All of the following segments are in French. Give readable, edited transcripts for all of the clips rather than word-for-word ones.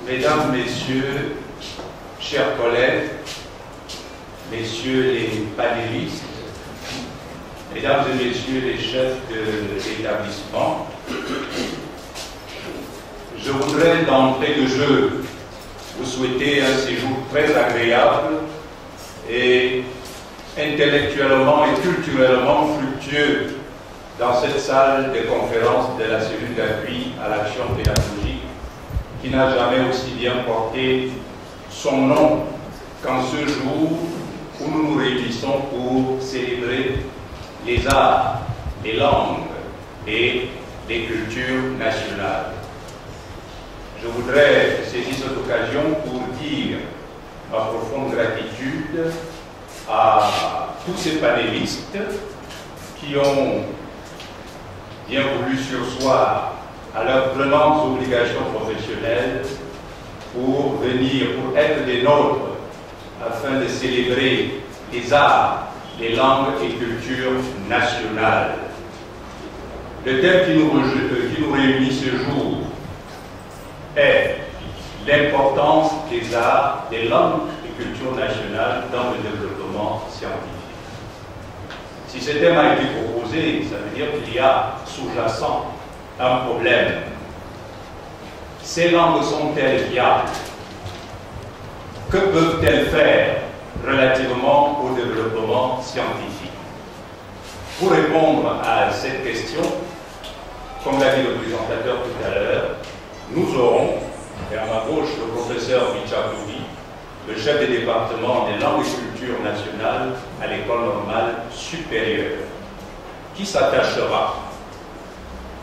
Mesdames, Messieurs, chers collègues, Messieurs les panélistes, Mesdames et Messieurs les chefs de l'établissement, je voudrais d'entrée de jeu vous souhaiter un séjour très agréable et intellectuellement et culturellement fructueux dans cette salle de conférence de la cellule d'appui à l'action pédagogique qui n'a jamais aussi bien porté son nom qu'en ce jour où nous nous réunissons pour célébrer les arts, les langues et les cultures nationales. Je voudrais saisir cette occasion pour dire ma profonde gratitude à tous ces panélistes qui ont bien voulu surseoir à leurs prenantes obligations professionnelles pour venir, pour être des nôtres, afin de célébrer les arts, les langues et cultures nationales. Le thème qui nous réunit ce jour est l'importance des arts, des langues et cultures nationales dans le développement scientifique. Si ce thème a été proposé, ça veut dire qu'il y a sous-jacent un problème. Ces langues sont-elles viables? Que peuvent-elles faire relativement au développement scientifique? Pour répondre à cette question, comme l'a dit le présentateur tout à l'heure, nous aurons, et à ma gauche, le professeur Bichakoudi, le chef du département des langues et cultures nationales à l'école normale supérieure, qui s'attachera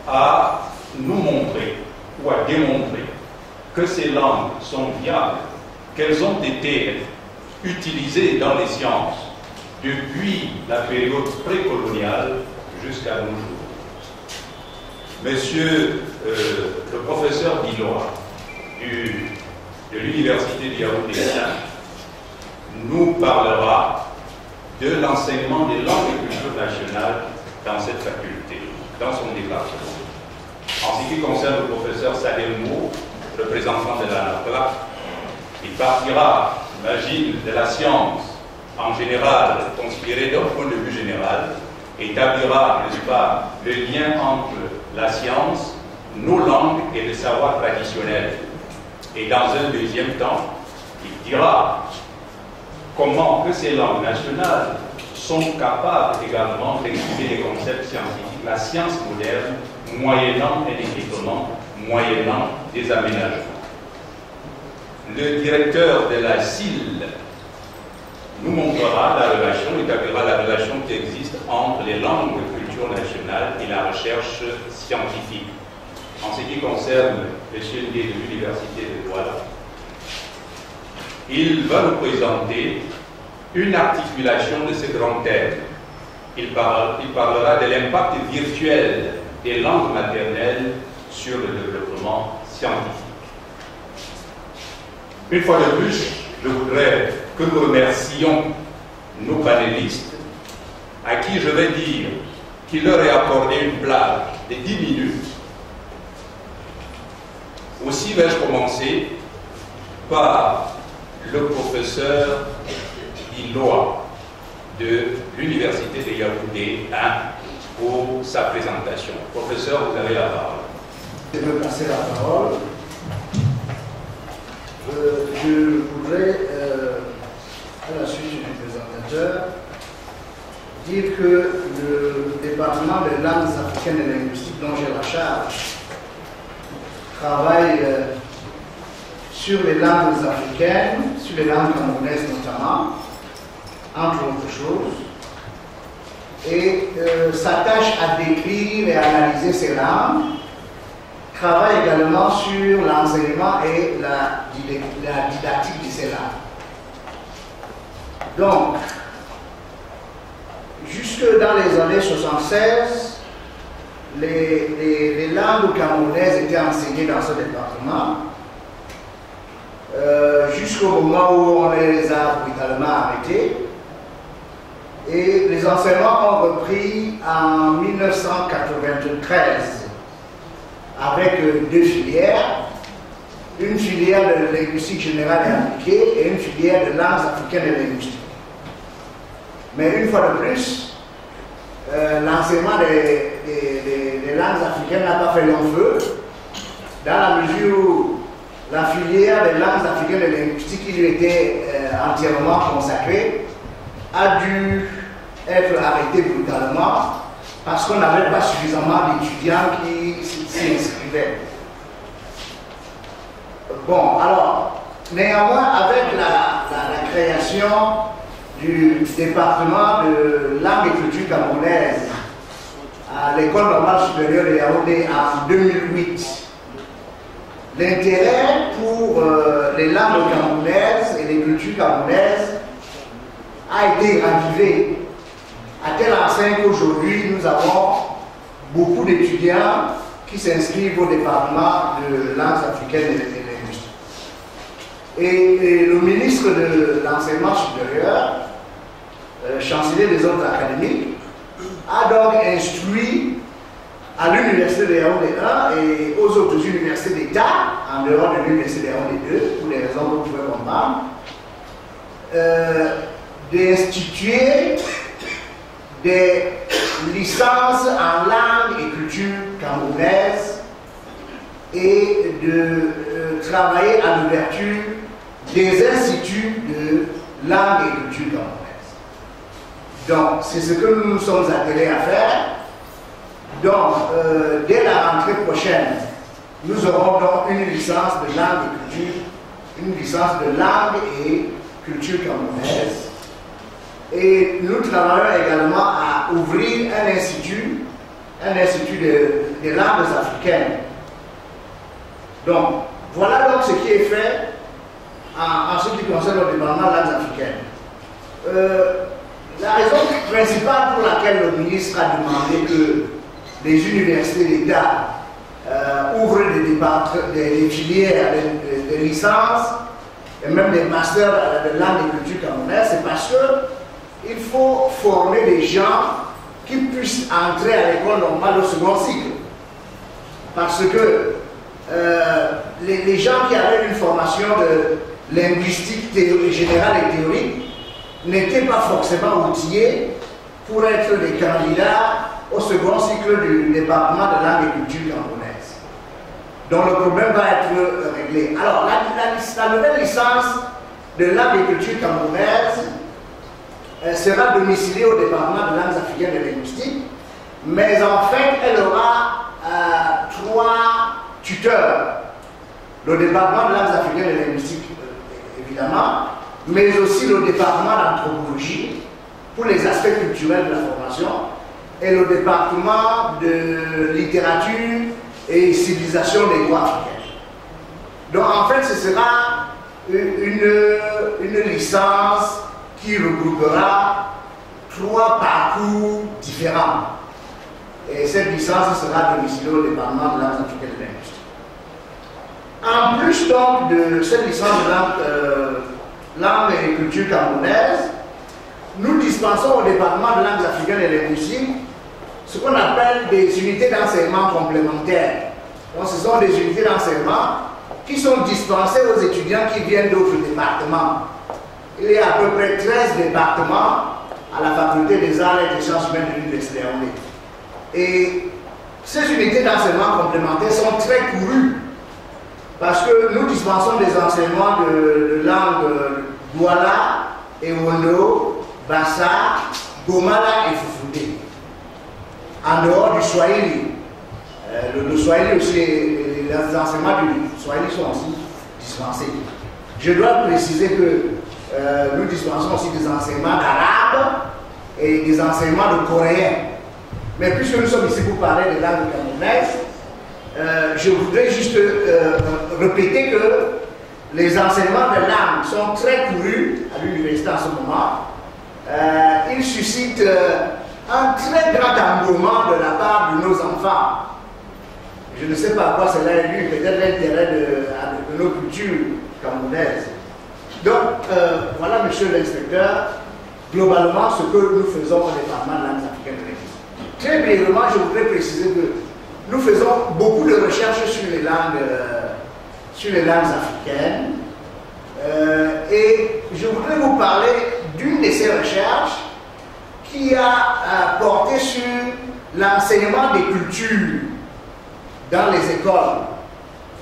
à nous montrer ou à démontrer que ces langues sont viables, qu'elles ont été utilisées dans les sciences depuis la période précoloniale jusqu'à nos jours. Monsieur le professeur Biloa de l'Université de Yaoundé nous parlera de l'enseignement des langues et cultures nationales dans cette faculté, dans son département. En ce qui concerne le professeur Sademmo, représentant de la NAPLA, il partira, j'imagine, de la science en général, considérée d'un point de vue général, établira, n'est-ce pas, le lien entre la science, nos langues et le savoir traditionnel. Et dans un deuxième temps, il dira comment que ces langues nationales sont capables également d'expliquer les concepts scientifiques, la science moderne, moyennant un équipement, moyennant des aménagements. Le directeur de la CIL nous montrera la relation, établira la relation qui existe entre les langues et cultures nationales et la recherche scientifique. En ce qui concerne M. Ndé de l'Université de Douala, il va nous présenter une articulation de ce grand thème. Il parlera de l'impact virtuel des langues maternelles sur le développement scientifique. Une fois de plus, je voudrais que nous remercions nos panélistes, à qui je vais dire qu'il leur est accordé une plage de 10 minutes. Aussi vais-je commencer par le professeur Iloa de l'Université de Yaoundé 1 pour sa présentation. Professeur, vous avez la parole. Je vais passer la parole. Je voudrais, à la suite du présentateur, dire que le département des langues africaines et linguistiques dont j'ai la charge travaille sur les langues africaines, sur les langues camerounaises notamment, entre autres choses, et s'attache à décrire et analyser ces langues travaille également sur l'enseignement et la didactique de ces langues. Donc, jusque dans les années 76, les langues camerounaises étaient enseignées dans ce département, jusqu'au moment où on les a brutalement arrêtés. Et les enseignements ont repris en 1993 avec deux filières, une filière de linguistique générale et appliquée et une filière de langues africaines et linguistiques. Mais une fois de plus, l'enseignement des langues africaines n'a pas fait long feu, dans la mesure où la filière des langues africaines et linguistiques qui lui était entièrement consacrée a dû être arrêtée brutalement parce qu'on n'avait pas suffisamment d'étudiants qui s'y inscrivaient. Bon, alors, néanmoins, avec la création du département de langue et culture camerounaise à l'école normale supérieure de Yaoundé en 2008, l'intérêt pour les langues camerounaises et les cultures camerounaises a été ravivé à telle enseigne qu'aujourd'hui nous avons beaucoup d'étudiants qui s'inscrivent au département de langues africaines et linguistiques. Et le ministre de l'enseignement supérieur, chancelier des ordres académiques, a donc instruit à l'université de Yaoundé 1 et aux autres universités d'État, en dehors de l'université de Yaoundé 2, pour les raisons que vous pouvez comprendre, d'instituer des licences en langue et culture camerounaise et de travailler à l'ouverture des instituts de langue et culture camerounaise. Donc, c'est ce que nous nous sommes attelés à faire. Donc, dès la rentrée prochaine, nous aurons donc une licence de langue et culture, une licence de langue et culture camerounaise. Et nous travaillons également à ouvrir un institut de langues africaines. Donc, voilà donc ce qui est fait en ce qui concerne le département de langues africaines. La raison principale pour laquelle le ministre a demandé que les universités d'État ouvrent des filières, des licences et même des masters de langue et culture camerounaise, c'est parce qu'il faut former des gens qui puissent entrer à l'école normale au second cycle. Parce que les gens qui avaient une formation de linguistique générale et théorique n'étaient pas forcément outillés pour être des candidats au second cycle du département de langue et culture camerounaise. Donc le problème va être réglé. Alors la nouvelle licence de langue et culture camerounaise sera domiciliée au département de langues africaines et linguistiques, mais en fait elle aura 3 tuteurs. Le département de langues africaines et linguistiques évidemment, mais aussi le département d'anthropologie pour les aspects culturels de la formation et le département de littérature et civilisation des droits africains. Donc en fait ce sera une licence qui regroupera 3 parcours différents. Et cette licence sera domiciliée au département de langues africaines et linguistiques. En plus donc de cette licence de langue et culture camerounaise, nous dispensons au département de langues africaines et linguistiques ce qu'on appelle des unités d'enseignement complémentaires. Donc ce sont des unités d'enseignement qui sont dispensées aux étudiants qui viennent d'autres départements. Il y a à peu près 13 départements à la faculté des arts et des sciences humaines de l'université de Yaoundé. Et ces unités d'enseignement complémentaires sont très courues parce que nous dispensons des enseignements de langue Douala, Ewondo, Bassa, Gomala et Fufundé. En dehors du Swahili. Le Swahili aussi, les enseignements du Swahili sont aussi dispensés. Je dois préciser que nous dispensons aussi des enseignements d'arabe et des enseignements de coréen. Mais puisque nous sommes ici pour parler des langues camerounaises, je voudrais juste répéter que les enseignements de langue sont très courus à l'université en ce moment. Ils suscitent un très grand engouement de la part de nos enfants. Je ne sais pas à quoi cela est dû, peut-être l'intérêt de nos cultures camerounaises. Donc, voilà, monsieur l'inspecteur, globalement, ce que nous faisons au département de langues africaines de l'Église. Très brièvement, je voudrais préciser que nous faisons beaucoup de recherches sur les langues africaines. Et je voudrais vous parler d'une de ces recherches qui a porté sur l'enseignement des cultures dans les écoles.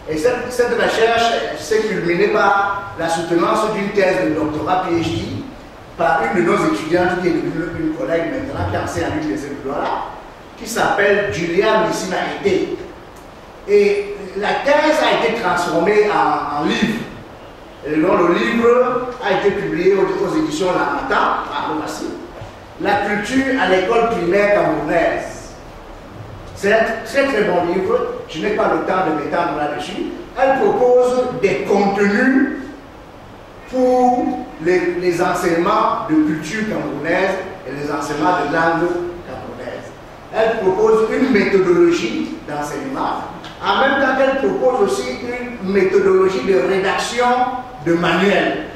Et cette recherche s'est culminée par la soutenance d'une thèse de doctorat PhD par une de nos étudiantes qui est devenue une collègue maintenant, qui enseigne à l'université de Douala, qui s'appelle Julia Messina Ete. Et la thèse a été transformée en livre. Et donc, le livre a été publié aux éditions L'Harmattan, par Lomassi. La culture à l'école primaire camerounaise. C'est un très très bon livre, je n'ai pas le temps de m'étendre là-dessus. Elle propose des contenus pour les enseignements de culture camerounaise et les enseignements de langue camerounaise. Elle propose une méthodologie d'enseignement, en même temps qu'elle propose aussi une méthodologie de rédaction de manuels.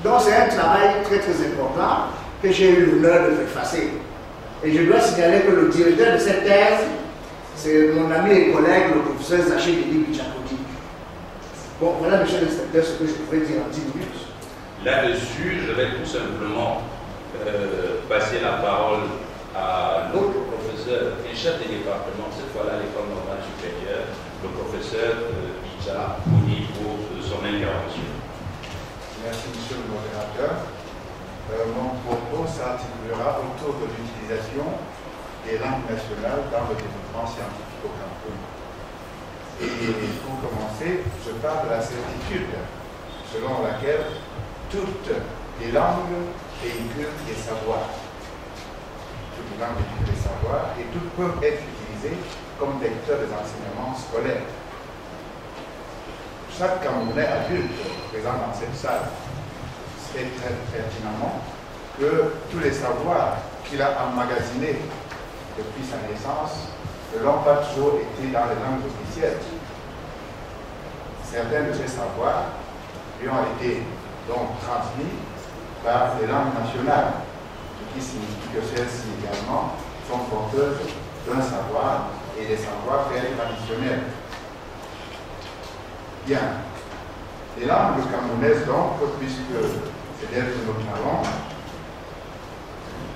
Donc c'est un travail très très important que j'ai eu l'honneur de effacer. Et je dois signaler que le directeur de cette thèse, c'est mon ami et collègue, le professeur Zaché Didi Bichakoti. Bon, voilà, monsieur l'inspecteur, ce que je pourrais dire en 10 minutes. Là-dessus, je vais tout simplement passer la parole à l'autre professeur, et chef des départements, cette fois-là l'école normale supérieure, le professeur Ija Mouni, pour son intervention. Merci, monsieur le modérateur. Mon propos s'articulera autour de l'utilisation des langues nationales dans le développement scientifique au Cameroun. Et pour commencer, je parle de la certitude selon laquelle toutes les langues véhiculent des savoirs. Toutes les langues véhiculent des savoirs et toutes peuvent être utilisées comme vecteurs des enseignements scolaires. Chaque Camerounais adulte présent dans cette salle sait très pertinemment que tous les savoirs qu'il a emmagasinés depuis sa naissance ne l'ont pas toujours été dans les langues officielles. Certains de ces savoirs lui ont été donc transmis par les langues nationales, ce qui signifie que celles-ci également sont porteuses d'un savoir et des savoir-faire traditionnels. Bien. Les langues camerounaises, donc, puisque c'est d'elles que nous parlons,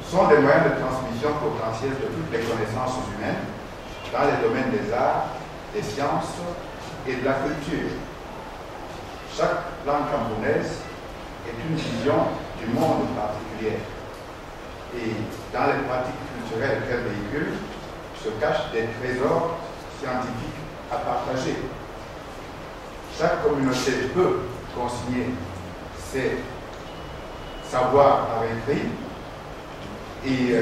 sont des moyens de transmission potentiels de toutes les connaissances humaines dans les domaines des arts, des sciences et de la culture. Chaque langue camerounaise est une vision du monde particulier. Et dans les pratiques culturelles qu'elle véhicule se cachent des trésors scientifiques à partager. Chaque communauté peut consigner ses savoirs par écrit et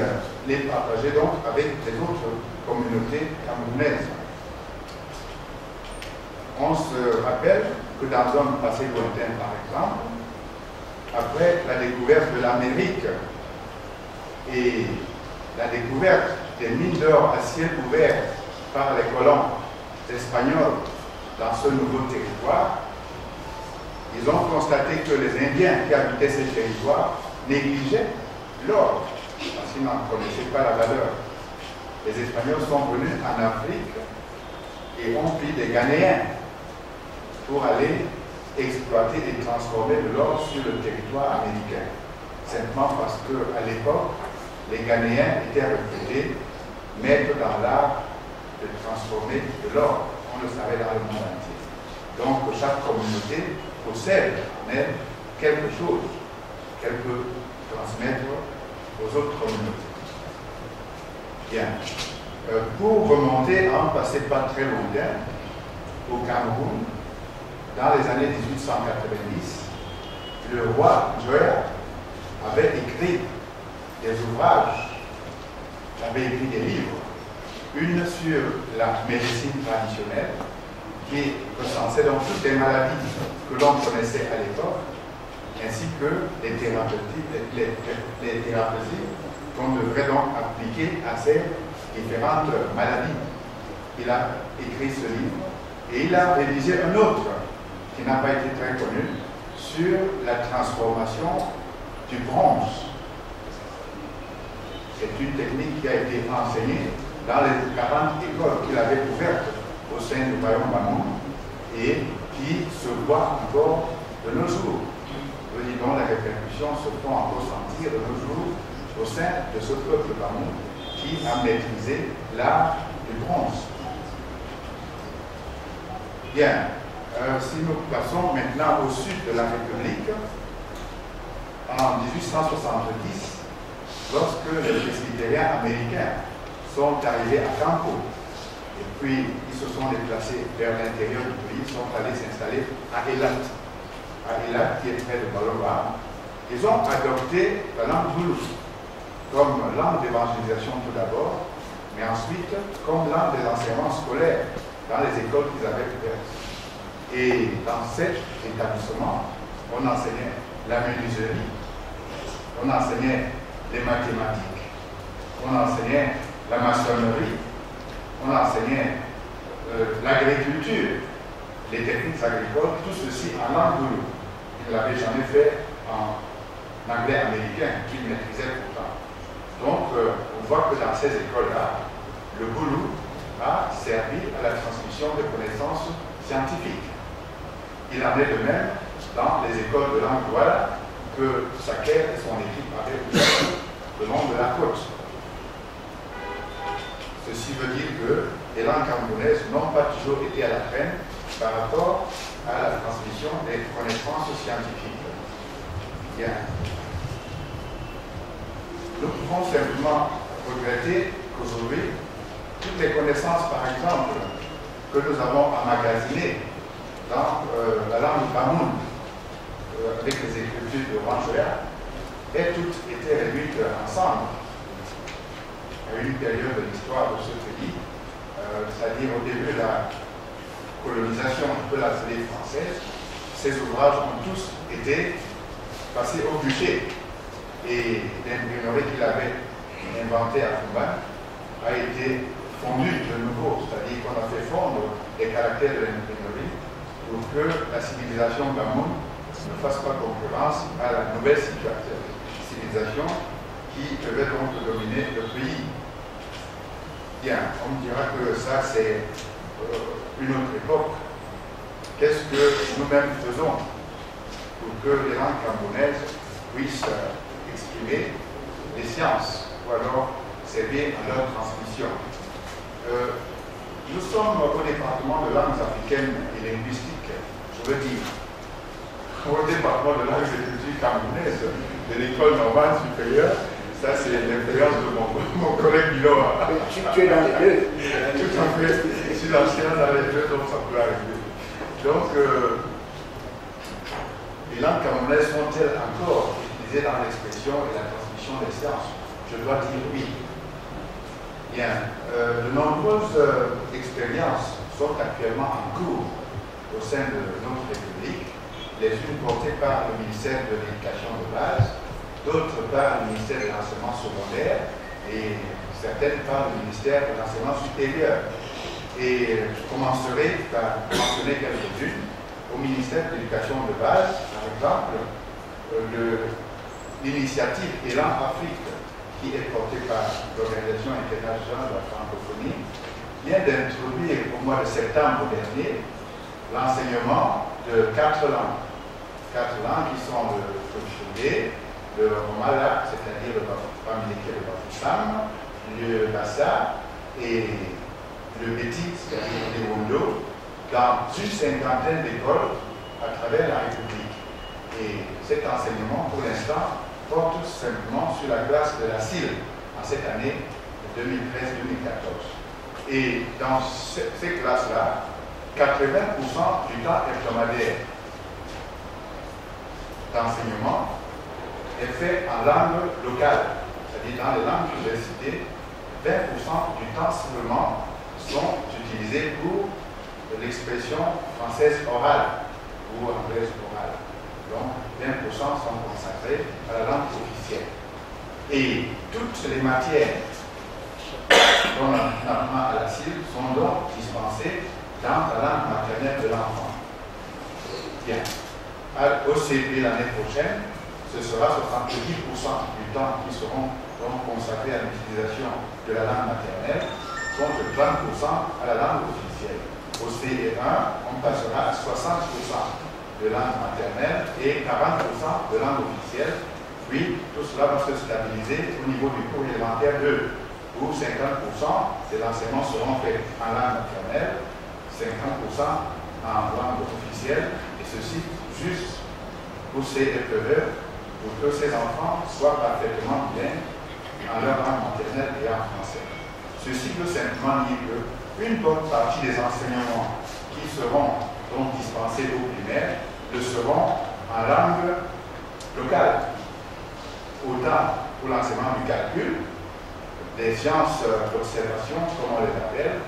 les partager donc avec les autres communautés camerounaises. On se rappelle que dans un passé lointain, par exemple, après la découverte de l'Amérique et la découverte des mines d'or à ciel ouvert par les colons espagnols dans ce nouveau territoire, ils ont constaté que les Indiens qui habitaient ces territoires négligeaient l'or, parce qu'ils n'en connaissaient pas la valeur. Les Espagnols sont venus en Afrique et ont pris des Ghanéens pour aller exploiter et transformer de l'or sur le territoire américain. Simplement parce qu'à l'époque, les Ghanéens étaient réputés maîtres dans l'art de transformer de l'or. On le savait dans le monde entier. Donc chaque communauté possède en elle quelque chose qu'elle peut transmettre aux autres communautés. Bien. Pour remonter à un passé pas très lointain, au Cameroun, dans les années 1890, le roi Joya avait écrit des ouvrages, avait écrit des livres, une sur la médecine traditionnelle qui recensait donc toutes les maladies que l'on connaissait à l'époque, ainsi que les thérapies qu'on devrait donc appliquer à ces différentes maladies. Il a écrit ce livre et il a rédigé un autre qui n'a pas été très connu sur la transformation du bronze. C'est une technique qui a été enseignée dans les 40 écoles qu'il avait ouvertes au sein du royaume Bamoun et qui se voit encore de nos jours. Dont les répercussions se font encore sentir de nos jours au sein de ce peuple Bamoun qui a maîtrisé l'art du bronze. Bien, si nous passons maintenant au sud de la République, en 1870, lorsque les presbytériens américains sont arrivés à Campo, et puis ils se sont déplacés vers l'intérieur du pays, ils sont allés s'installer à Eilat, qui est près de Baloba, ils ont adopté la langue Boulou comme langue d'évangélisation tout d'abord, mais ensuite comme langue des enseignements scolaires dans les écoles qu'ils avaient ouvertes. Et dans cet établissement, on enseignait la menuiserie, on enseignait les mathématiques, on enseignait la maçonnerie, on enseignait l'agriculture, les techniques agricoles, tout ceci en langue Boulou. Il ne l'avait jamais fait en anglais américain, qu'il maîtrisait pourtant. Donc, on voit que dans ces écoles-là, le Boulou a servi à la transmission des connaissances scientifiques. Il en est de même dans les écoles de langue Douala que Saker et son équipe avaient ouvert le long de la côte. Ceci veut dire que les langues camerounaises n'ont pas toujours été à la traîne par rapport à la transmission des connaissances scientifiques. Bien. Nous pouvons simplement regretter qu'aujourd'hui, toutes les connaissances, par exemple, que nous avons emmagasinées dans la langue Bamoun, avec les écritures de Wanjoya, aient toutes été réduites ensemble à une période de l'histoire de ce pays, c'est-à-dire au début de la colonisation de l'Algérie française. Ces ouvrages ont tous été passés au bûcher et l'imprimerie qu'il avait inventée à Fumban a été fondue de nouveau, c'est-à-dire qu'on a fait fondre les caractères de l'imprimerie pour que la civilisation Bamoun ne fasse pas concurrence à la nouvelle civilisation qui devait donc dominer le pays. Bien, on me dira que ça c'est une autre époque. Qu'est-ce que nous-mêmes faisons pour que les langues camerounaises puissent exprimer les sciences ou alors servir à leur transmission? Nous sommes au département de langues africaines et linguistiques, je veux dire, au département de langues et cultures camerounaises de l'école normale supérieure. Ça, c'est l'expérience de mon collègue Biloa. Tu es dans les deux. Tout à fait. Je suis ancien dans les deux, donc ça peut arriver. Donc, les langues camerounaises sont-elles encore utilisées dans l'expression et la transmission des sciences? Je dois dire oui. Bien. De nombreuses expériences sont actuellement en cours au sein de notre République, les unes portées par le ministère de l'Éducation de base, d'autres par le ministère de l'Enseignement secondaire et certaines par le ministère de l'Enseignement supérieur. Et je commencerai par mentionner quelques-unes. Au ministère de l'Éducation de base, par exemple, l'initiative Élan Afrique, qui est portée par l'Organisation internationale de la francophonie, vient d'introduire au mois de septembre dernier l'enseignement de 4 langues. 4 langues qui sont le Fulfulde, le Romala, c'est-à-dire le Bamileke, le Bafoussam, le Bassa et le Béti, c'est-à-dire le Wondo, dans une cinquantaine d'écoles à travers la République. Et cet enseignement, pour l'instant, porte simplement sur la classe de la CIL en cette année 2013-2014. Et dans ces classes-là, 80% du temps hebdomadaire d'enseignement est fait en langue locale, c'est-à-dire dans les langues que j'ai citées. 20% du temps seulement sont utilisés pour l'expression française orale ou anglaise orale. Donc 20% sont consacrés à la langue officielle. Et toutes les matières qu'on apprend à la CIL sont donc dispensées dans la langue maternelle de l'enfant. Bien. Au CP l'année prochaine, ce sera 70% du temps qui seront donc consacrés à l'utilisation de la langue maternelle, contre 30% à la langue officielle. Au CE1, on passera à 60% de langue maternelle et 40% de langue officielle. Puis, tout cela va se stabiliser au niveau du cours élémentaire 2, où 50% des enseignements seront faits en langue maternelle, 50% en langue officielle, et ceci juste au CFE, pour que ces enfants soient parfaitement bilingues en leur langue maternelle et en français. Ceci veut simplement dire qu'une bonne partie des enseignements qui seront donc dispensés au primaire le seront en langue locale. Autant pour l'enseignement du calcul, des sciences d'observation, comme on les appelle,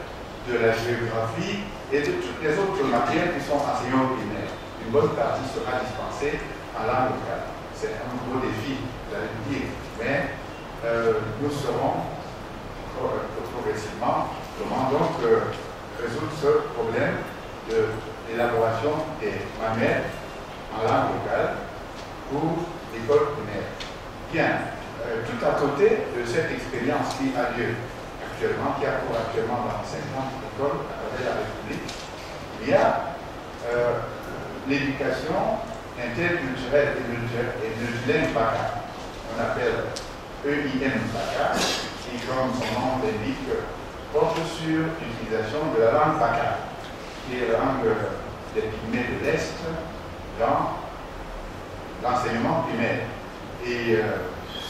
de la géographie et de toutes les autres matières qui sont enseignées au primaire. Une bonne partie sera dispensée en langue locale. C'est un gros défi, vous allez me dire, mais nous serons progressivement comment donc résoudre ce problème de l'élaboration des manuels en langue locale pour l'école primaire. Bien, tout à côté de cette expérience qui a lieu actuellement, qui a cours actuellement dans 50 écoles à travers la République, il y a l'éducation interculturelle et multilingue BACA. On appelle EIM BACA, qui, comme son nom l'indique, porte sur l'utilisation de la langue BACA, qui est la langue des Pygmées de l'Est dans l'enseignement primaire. Et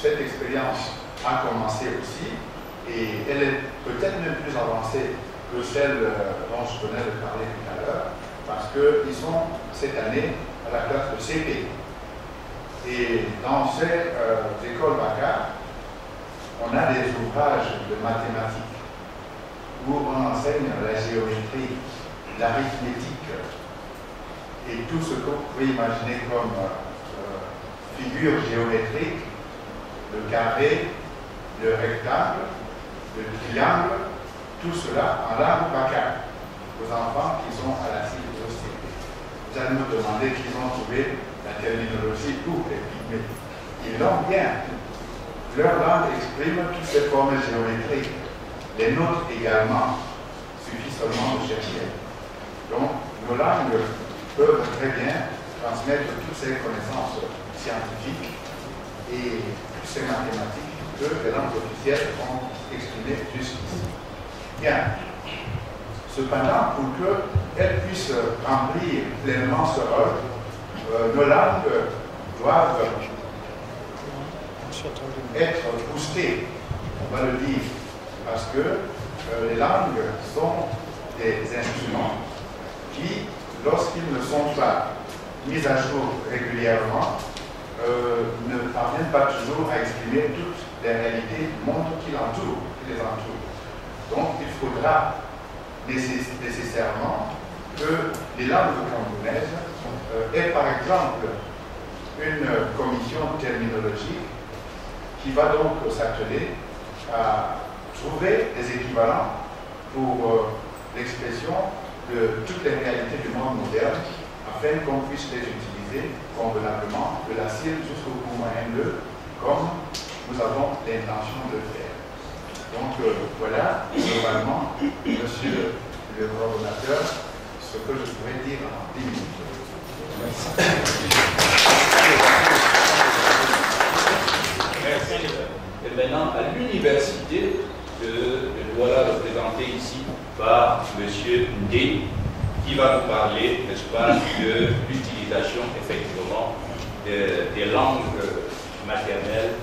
cette expérience a commencé aussi, et elle est peut-être même plus avancée que celle dont je venais de parler tout à l'heure, parce qu'ils sont cette année à la classe de CP. Et dans ces écoles BACA, on a des ouvrages de mathématiques où on enseigne la géométrie, l'arithmétique et tout ce que vous pouvez imaginer comme figures géométriques, le carré, le rectangle, le triangle, tout cela en langue BACA aux enfants qui sont à la CIL au CP. Vous allez me demander qu'ils ont trouvé la terminologie pour les pygmées. Ils l'ont bien. Leur langue exprime toutes ces formes géométriques. Les nôtres également. Il suffit seulement de chercher. Donc, nos langues peuvent très bien transmettre toutes ces connaissances scientifiques et toutes ces mathématiques que les langues officielles ont exprimées jusqu'ici. Bien. Cependant, pour qu'elles puissent remplir pleinement ce rôle, nos langues doivent être boostées, on va le dire, parce que les langues sont des instruments qui, lorsqu'ils ne sont pas mis à jour régulièrement, ne parviennent pas toujours à exprimer toutes les réalités du monde qui les entoure. Donc, il faudra nécessairement que les langues congolaises aient par exemple une commission terminologique qui va donc s'atteler à trouver des équivalents pour l'expression de toutes les réalités du monde moderne afin qu'on puisse les utiliser convenablement de la CIL jusqu'au cours moyen 2 comme nous avons l'intention de le faire. Donc voilà, globalement, monsieur le coordonnateur, ce que je pourrais dire en 10 minutes. Merci. Merci. Et maintenant, à l'université, nous voilà représenté ici par monsieur Ndé, qui va nous parler, n'est-ce pas, de l'utilisation effectivement des langues maternelles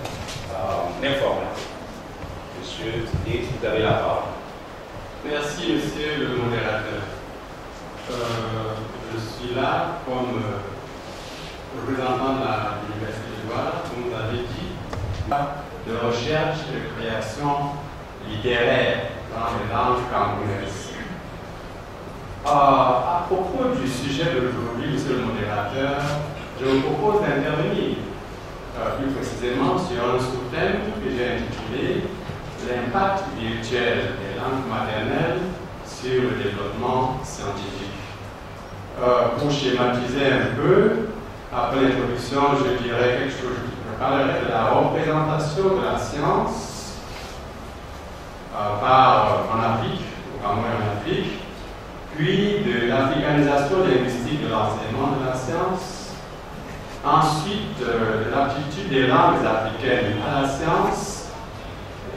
en informatique. Monsieur Ndé, vous avez la parole. Merci, monsieur le modérateur. Je suis là comme représentant de l'Université de Douala, comme vous avez dit, de recherche et de création littéraire dans les langues congolaises. À propos du sujet d'aujourd'hui, monsieur le modérateur, je vous propose d'intervenir plus précisément sur un sous-thème que j'ai intitulé l'impact virtuel des langues maternelles sur le développement scientifique. Pour schématiser un peu, après l'introduction, je dirais quelque chose. Je parlerai de la représentation de la science en Afrique, au Cameroun en Afrique, puis de l'africanisation linguistique de l'enseignement de la science, ensuite de l'aptitude des langues africaines à la science,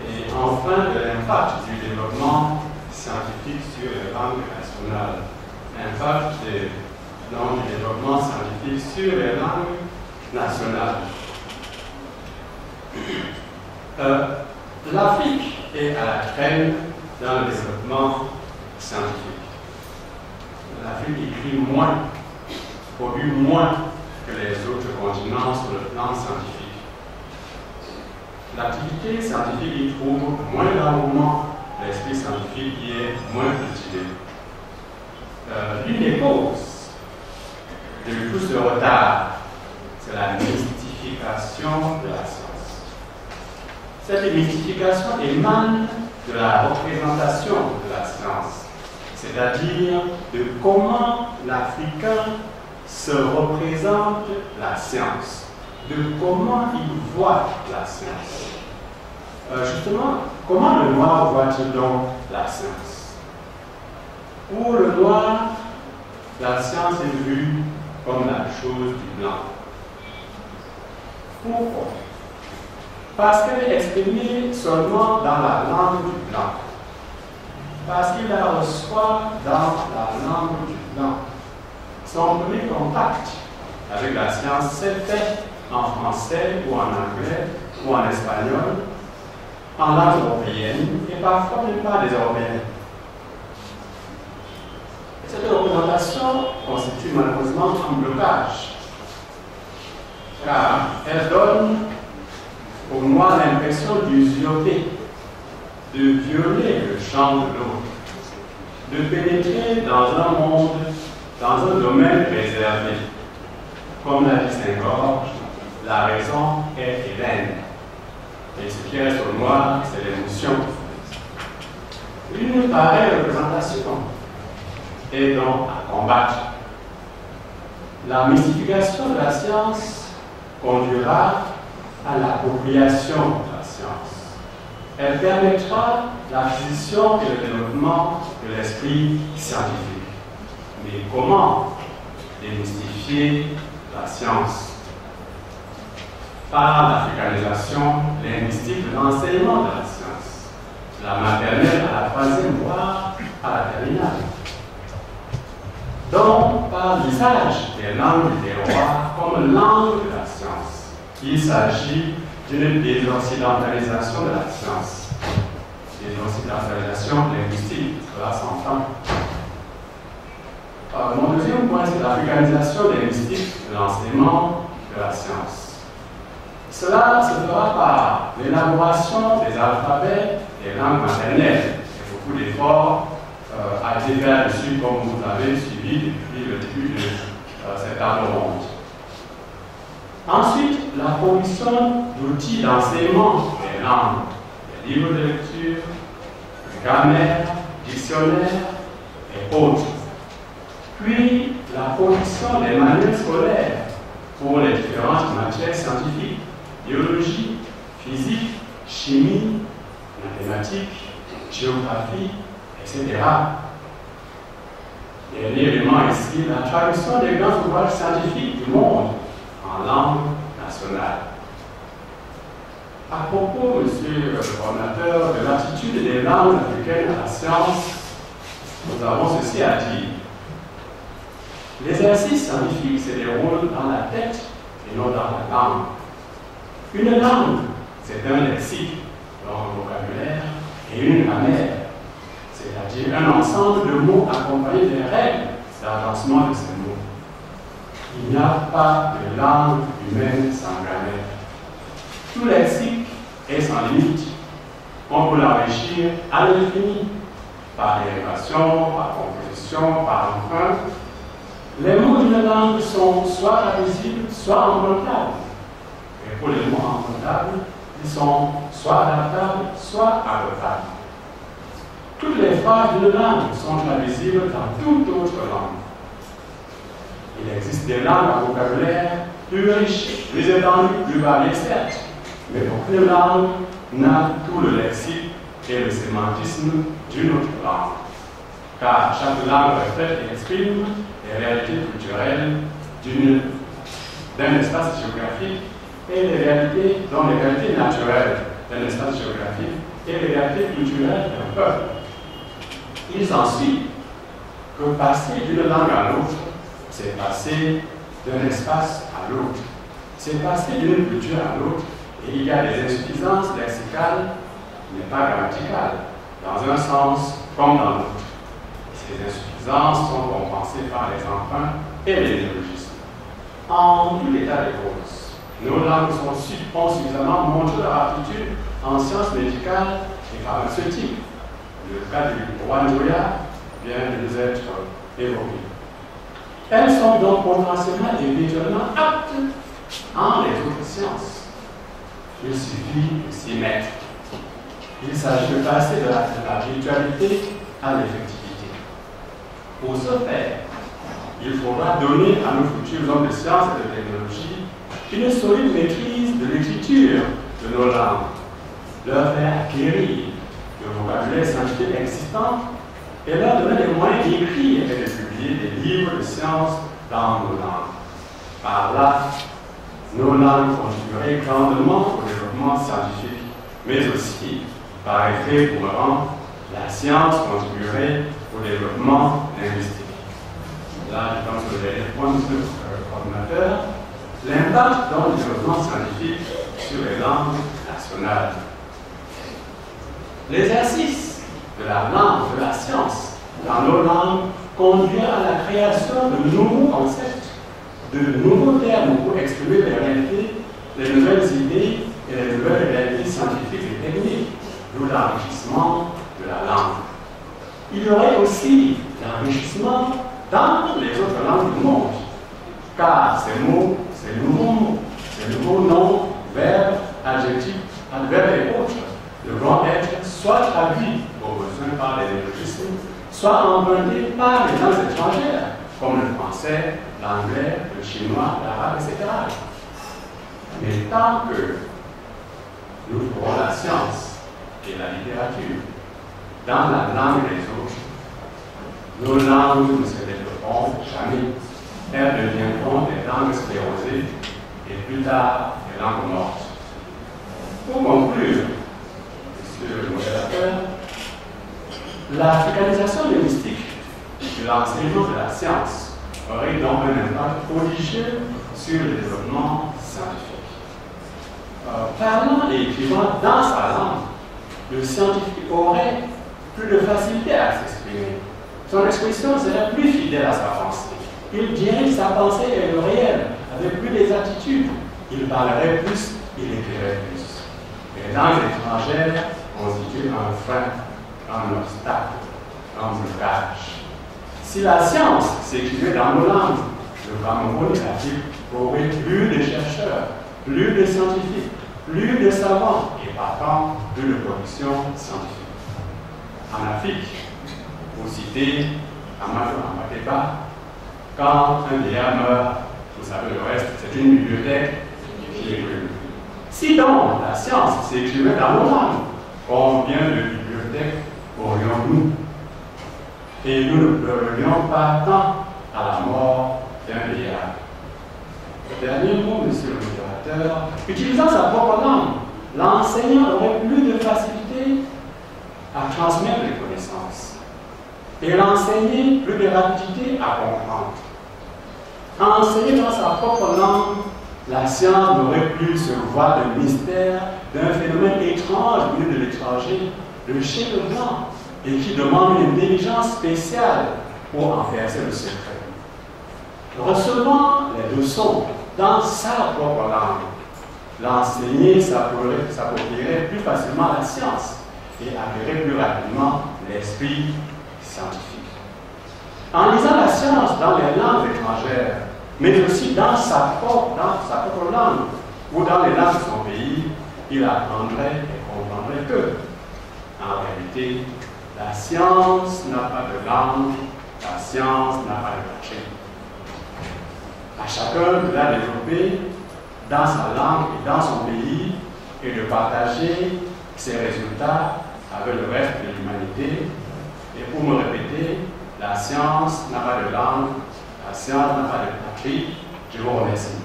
et enfin de l'impact du développement scientifique sur les langues nationales. L'impact du développement scientifique sur les langues nationales. L'Afrique est à la traîne dans le développement scientifique. L'Afrique écrit moins, produit moins que les autres continents sur le plan scientifique. L'activité scientifique y trouve moins d'engouement, l'esprit scientifique y est moins cultivé. L'une des causes de tout ce retard, c'est la mystification de la science. Cette mystification émane de la représentation de la science, c'est-à-dire de comment l'Africain se représente la science, de comment il voit la science. Justement, comment le noir voit-il donc la science? Pour le noir, la science est vue comme la chose du blanc. Pourquoi? Parce qu'elle est exprimée seulement dans la langue du blanc. Parce qu'il la reçoit dans la langue du blanc. Son premier contact avec la science s'est fait en français ou en anglais ou en espagnol, en langue européenne et parfois même pas des européens. Cette représentation constitue malheureusement un blocage, car elle donne au Noirs l'impression d'usurper, de violer le champ de l'autre, de pénétrer dans un monde, dans un domaine réservé. Comme l'a dit Saint-Georges, la raison est hélène. Et ce qui reste au noir, c'est l'émotion. Une pareille représentation est donc à combattre. La mystification de la science conduira à l'appropriation de la science. Elle permettra l'acquisition et le développement de l'esprit scientifique. Mais comment démystifier la science? Par l'africanisation linguistique de l'enseignement de la science, la maternelle à la troisième, voire à la terminale. Donc, par l'usage des langues du terroir comme langue de la science, il s'agit d'une désoccidentalisation de la science. Désoccidentalisation linguistique, cela s'entend. Mon deuxième point, c'est l'africanisation linguistique de l'enseignement de la science. Cela se fera par l'élaboration des alphabets des langues maternelles. Et beaucoup d'efforts a été fait là-dessus, comme vous l'avez suivi depuis le début de cette table ronde. Ensuite, la production d'outils d'enseignement des langues, des livres de lecture, des grammaires, dictionnaires et autres. Puis, la production des manuels scolaires pour les différentes matières scientifiques, biologie, physique, chimie, mathématiques, géographie, etc. Dernier élément ici, la traduction des grands ouvrages scientifiques du monde en langue nationale. À propos, monsieur le formateur, de l'attitude des langues africaines à la science, nous avons ceci à dire. L'exercice scientifique se déroule dans la tête et non dans la langue. Une langue, c'est un lexique, donc un vocabulaire, et une grammaire, c'est-à-dire un ensemble de mots accompagnés des règles d'agencement de ces mots. Il n'y a pas de langue humaine sans grammaire. Tout lexique est sans limite. On peut l'enrichir à l'infini, par dérivation, par composition, traduction par l'emprunt, les mots d'une langue sont soit traduisibles, soit empruntables. Et pour les mots empruntables, ils sont soit adaptables, soit adoptables. Toutes les phrases d'une langue sont traduisibles dans toute autre langue. Il existe des langues à vocabulaire plus riches, plus étendues, plus variées, certes, mais aucune langue n'a tout le lexique et le sémantisme d'une autre langue. Car chaque langue reflète et exprime les réalités culturelles d'un espace géographique et les réalités naturelles d'un espace géographique et les réalités culturelles d'un peuple. Il s'ensuit que passer d'une langue à l'autre, c'est passer d'un espace à l'autre. C'est passer d'une culture à l'autre, et il y a des insuffisances lexicales, mais pas grammaticales, dans un sens comme dans l'autre. Ces insuffisances sont compensées par les emprunts et les néologismes. En tout état de cause, nos langues ont suffisamment montré leur aptitude en sciences médicales et pharmaceutiques. Le cas du roi Njoya vient de nous être évoqué. Elles sont donc potentiellement et virtuellement aptes en les autres sciences. Il suffit de s'y mettre. Il s'agit de passer de la virtualité à l'effectivité. Pour ce faire, il faudra donner à nos futurs hommes de sciences et de technologie une solide maîtrise de l'écriture de nos langues, leur faire acquérir le vocabulaire scientifique existant et leur donner les moyens d'écrire et de publier des livres de sciences dans nos langues. Par là, nos langues contribueraient grandement au développement scientifique, mais aussi, par effet boomerang, la science contribuerait au développement linguistique. Là, je pense que vous allez répondre sur le coordinateur. L'impact dans le développement scientifique sur les langues nationales. L'exercice de la langue, de la science, dans nos langues, conduit à la création de nouveaux concepts, de nouveaux termes pour exprimer les réalités, les nouvelles idées et les nouvelles réalités scientifiques et techniques, d'où l'enrichissement de la langue. Il y aurait aussi l'enrichissement dans les autres langues du monde, car ces mots, ces nouveaux noms, verbes, adjectifs, adverbes et autres devront être soit traduits au besoin par les néologismes, soit empruntés par les langues étrangères, comme le français, l'anglais, le chinois, l'arabe, etc. Mais tant que nous ferons la science et la littérature dans la langue des autres, nos langues ne se développeront jamais. Elles deviendront des langues sclérosées et plus tard des langues mortes. Pour conclure, Monsieur le modérateur, l'africanisation linguistique de l'enseignement de la science aurait donc un impact prodigieux sur le développement scientifique. Parlant et écrivant dans sa langue, le scientifique aurait plus de facilité à s'exprimer. Son expression serait plus fidèle à sa pensée. Il dirait sa pensée et le réel avec plus d'exactitude. Il parlerait plus, il écrirait plus. Les langues étrangères constituent un frein, un obstacle, un blocage. Si la science s'écrivait dans nos langues, le Cameroun et l'Afrique auraient plus de chercheurs, plus de scientifiques, plus de savants et partant plus de production scientifique. En Afrique, pour citer Amadou Amadeba, quand un vieillard meurt, vous savez le reste, c'est une bibliothèque qui est brûlée. Si donc la science s'écrivait dans nos langues, combien de bibliothèques aurions-nous? Et nous ne pleurions pas tant à la mort d'un vieillard. Dernier mot, monsieur le modérateur. Utilisant sa propre langue, l'enseignant aurait plus de facilité à transmettre les connaissances. Et l'enseigner plus de rapidité à comprendre. Enseigner dans sa propre langue, la science n'aurait plus ce voile de mystère d'un phénomène étrange venu de l'étranger, le chien de blanc, et qui demande une intelligence spéciale pour en percer le secret. Recevant les leçons dans sa propre langue, l'enseigner s'approprierait plus facilement la science et acquérir plus rapidement l'esprit scientifique. En lisant la science dans les langues étrangères, mais aussi dans sa propre langue, ou dans les langues de son pays, il apprendrait et comprendrait que, en réalité, la science n'a pas de langue, la science n'a pas de marché. À chacun de la développer dans sa langue et dans son pays et de partager ses résultats avec le reste de l'humanité. Et pour me répéter, la science n'a pas de langue, la science n'a pas de patrie. Je vous remercie.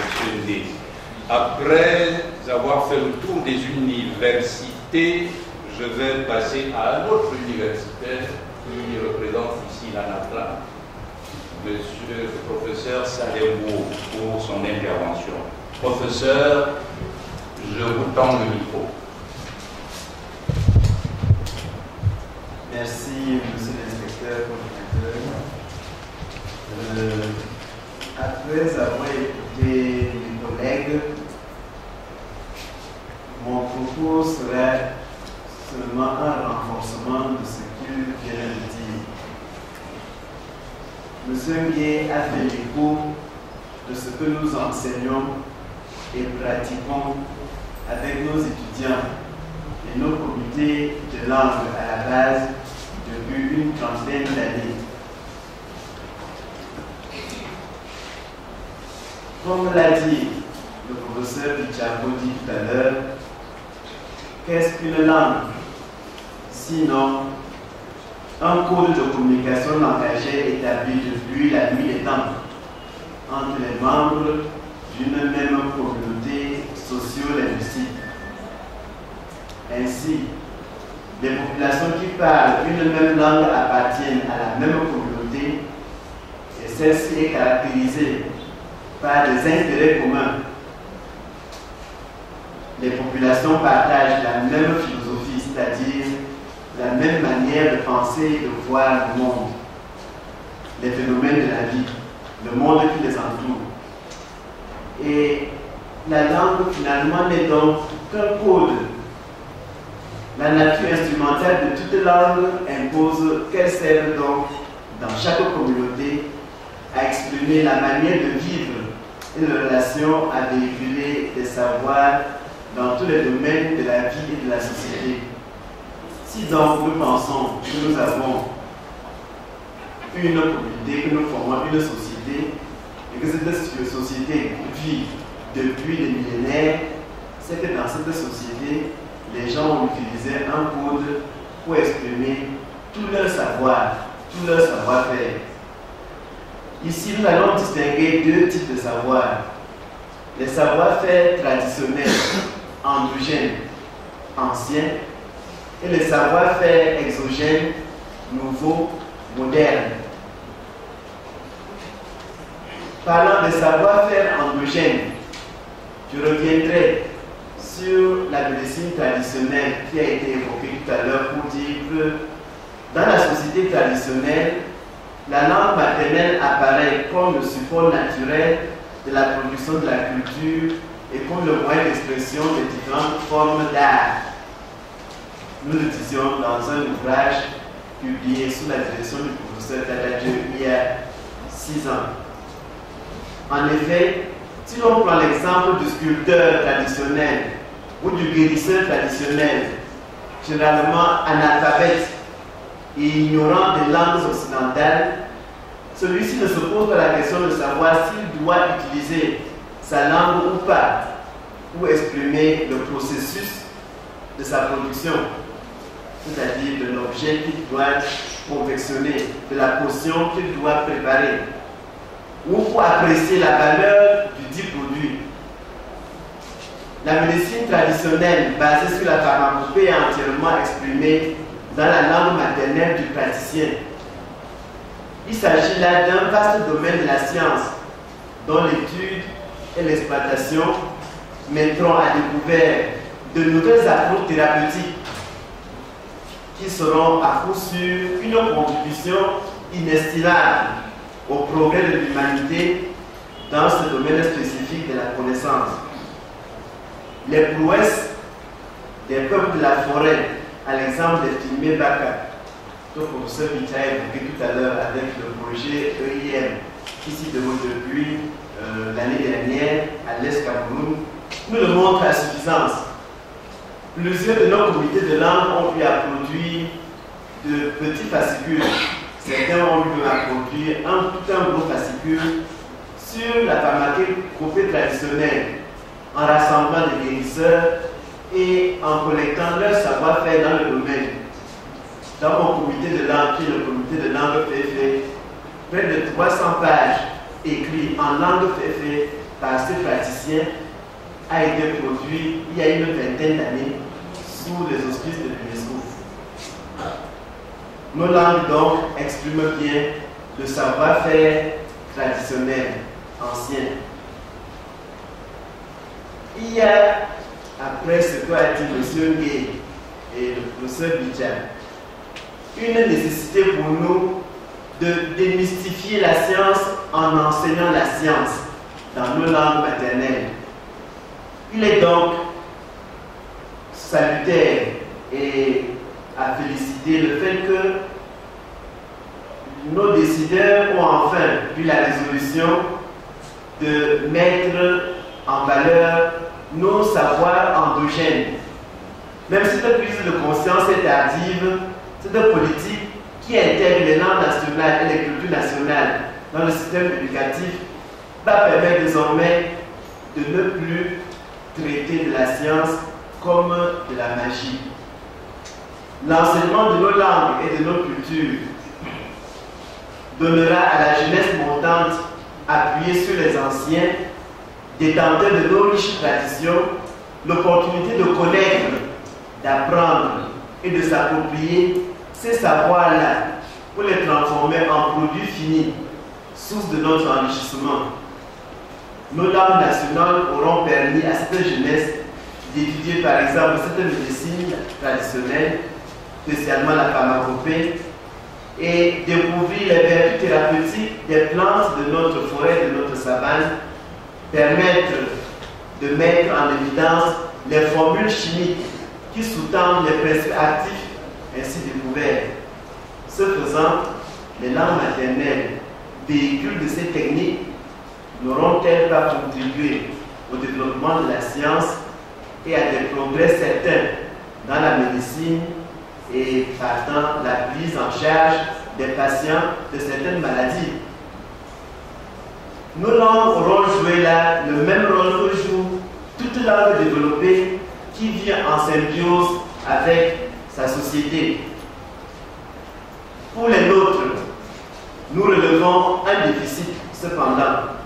Monsieur Ndé, après avoir fait le tour des universités, je vais passer à un autre universitaire qui représente ici la NAFLA, Monsieur le professeur Salembo, pour son intervention. Professeur, je vous tends le micro. Merci, monsieur l'inspecteur, après avoir écouté mes collègues, mon propos serait seulement un renforcement de ce qu'ils viennent de dire. Monsieur Nguyen a fait l'écho de ce que nous enseignons et pratiquons avec nos étudiants et nos comités de langue à la base depuis une trentaine d'années. Comme l'a dit le professeur Pichakodi tout à l'heure, qu'est-ce qu'une langue? Sinon, un code de communication langagière établi depuis la nuit des temps entre les membres d'une même communauté socio-linguistique. Ainsi, les populations qui parlent une même langue appartiennent à la même communauté et celle-ci est caractérisée par des intérêts communs. Les populations partagent la même philosophie, c'est-à-dire la même manière de penser et de voir le monde, les phénomènes de la vie, le monde qui les entoure. Et la langue finalement n'est donc qu'un code. La nature instrumentale de toute langue impose qu'elle serve donc dans chaque communauté à exprimer la manière de vivre et de relation, à véhiculer des savoirs dans tous les domaines de la vie et de la société. Si donc nous pensons que nous avons une communauté, que nous formons une société, et que cette société vit depuis des millénaires, c'est que dans cette société, les gens ont utilisé un code pour exprimer tout leur savoir, tout leur savoir-faire. Ici, nous allons distinguer deux types de savoir. Les savoir-faire traditionnels, endogènes, anciens, et les savoir-faire exogènes, nouveaux, modernes. Parlant des savoir-faire endogènes, je reviendrai sur la médecine traditionnelle qui a été évoquée tout à l'heure pour dire que dans la société traditionnelle, la langue maternelle apparaît comme le support naturel de la production de la culture et comme le moyen d'expression des différentes formes d'art. Nous le disions dans un ouvrage publié sous la direction du professeur Tadadjeu il y a 6 ans. En effet, si l'on prend l'exemple du sculpteur traditionnel ou du guérisseur traditionnel, généralement analphabète et ignorant des langues occidentales, celui-ci ne se pose pas la question de savoir s'il doit utiliser sa langue ou pas pour exprimer le processus de sa production, c'est-à-dire de l'objet qu'il doit confectionner, de la potion qu'il doit préparer, ou pour apprécier la valeur du dit produit. La médecine traditionnelle basée sur la pharmacopée est entièrement exprimée dans la langue maternelle du praticien. Il s'agit là d'un vaste domaine de la science dont l'étude et l'exploitation mettront à découvert de nouvelles approches thérapeutiques qui seront à coup sûr une contribution inestimable au progrès de l'humanité dans ce domaine spécifique de la connaissance. Les prouesses des peuples de la forêt à l'exemple des filmés Baka, que le professeur Bicha a évoqué tout à l'heure avec le projet EIM, qui s'y déroule depuis l'année dernière à l'Est Cameroun, nous le montre à suffisance. Plusieurs de nos comités de langue ont pu produire de petits fascicules. Certains ont pu produire tout un gros fascicule sur la pharmacopée traditionnelle, en rassemblant des guérisseurs et en collectant leur savoir-faire dans le domaine. Dans mon comité de langue, qui est le comité de langue FFE, près de 300 pages écrites en langue FFE par ces praticiens a été produit il y a une vingtaine d'années sous les auspices de l'UNESCO. Nos langues donc expriment bien le savoir-faire traditionnel, ancien. Il y a, après ce qu'a dit M. Ngué et le professeur Bicha, une nécessité pour nous de démystifier la science en enseignant la science dans nos langues maternelles. Il est donc salutaire et à féliciter le fait que nos décideurs ont enfin pris la résolution de mettre en valeur nos savoirs endogènes. Même si cette prise de conscience est tardive, cette politique qui intègre les langues nationales et les cultures nationales dans le système éducatif va permettre désormais de ne plus traiter de la science comme de la magie. L'enseignement de nos langues et de nos cultures donnera à la jeunesse montante, appuyée sur les anciens, détenteurs de nos riches traditions, l'opportunité de connaître, d'apprendre et de s'approprier ces savoirs-là pour les transformer en produits finis, source de notre enrichissement. Nos langues nationales auront permis à cette jeunesse d'étudier par exemple cette médecine traditionnelle, spécialement la pharmacopée, et découvrir les vertus thérapeutiques des plantes de notre forêt, de notre savane, permettre de mettre en évidence les formules chimiques qui sous-tendent les principes actifs ainsi découverts. Ce faisant, les langues maternelles, véhicules de ces techniques, n'auront-elles pas contribué au développement de la science et à des progrès certains dans la médecine et partant la prise en charge des patients de certaines maladies? Nos langues auront joué là le même rôle que joue toute langue développée qui vit en symbiose avec sa société. Pour les nôtres, nous relevons un déficit cependant.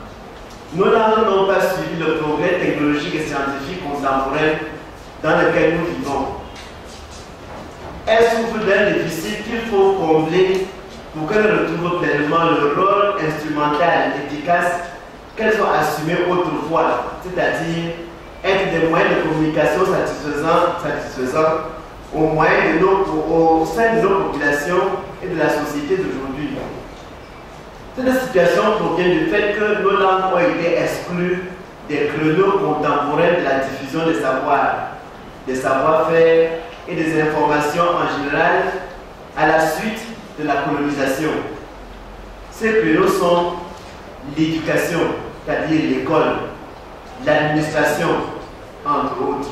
Nos langues n'ont pas suivi le progrès technologique et scientifique contemporain dans lequel nous vivons. Elles souffrent d'un déficit qu'il faut combler pour qu'elles retrouvent pleinement le rôle instrumental efficace qu'elles ont assumé autrefois, c'est-à-dire être des moyens de communication satisfaisants au sein de nos populations et de la société d'aujourd'hui. Cette situation provient du fait que nos langues ont été exclues des créneaux contemporains de la diffusion des savoirs, des savoir-faire et des informations en général à la suite de la colonisation. Ces créneaux sont l'éducation, c'est-à-dire l'école, l'administration, entre autres.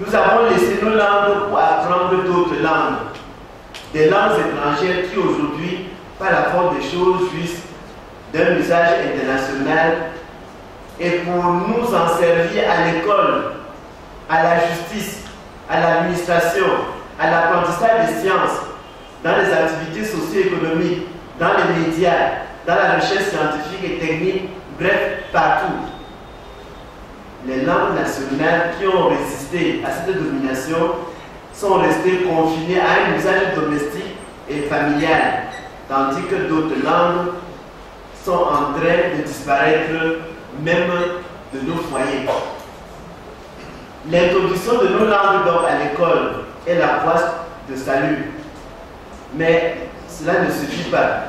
Nous avons laissé nos langues pour apprendre d'autres langues, des langues étrangères qui aujourd'hui, par la force des choses, jouissent d'un usage international, et pour nous en servir à l'école, à la justice, à l'administration, à l'apprentissage des sciences, dans les activités socio-économiques, dans les médias, dans la recherche scientifique et technique, bref, partout. Les langues nationales qui ont résisté à cette domination sont restées confinées à un usage domestique et familial, tandis que d'autres langues sont en train de disparaître même de nos foyers. L'introduction de nos langues donc à l'école est la voie de salut. Mais cela ne suffit pas.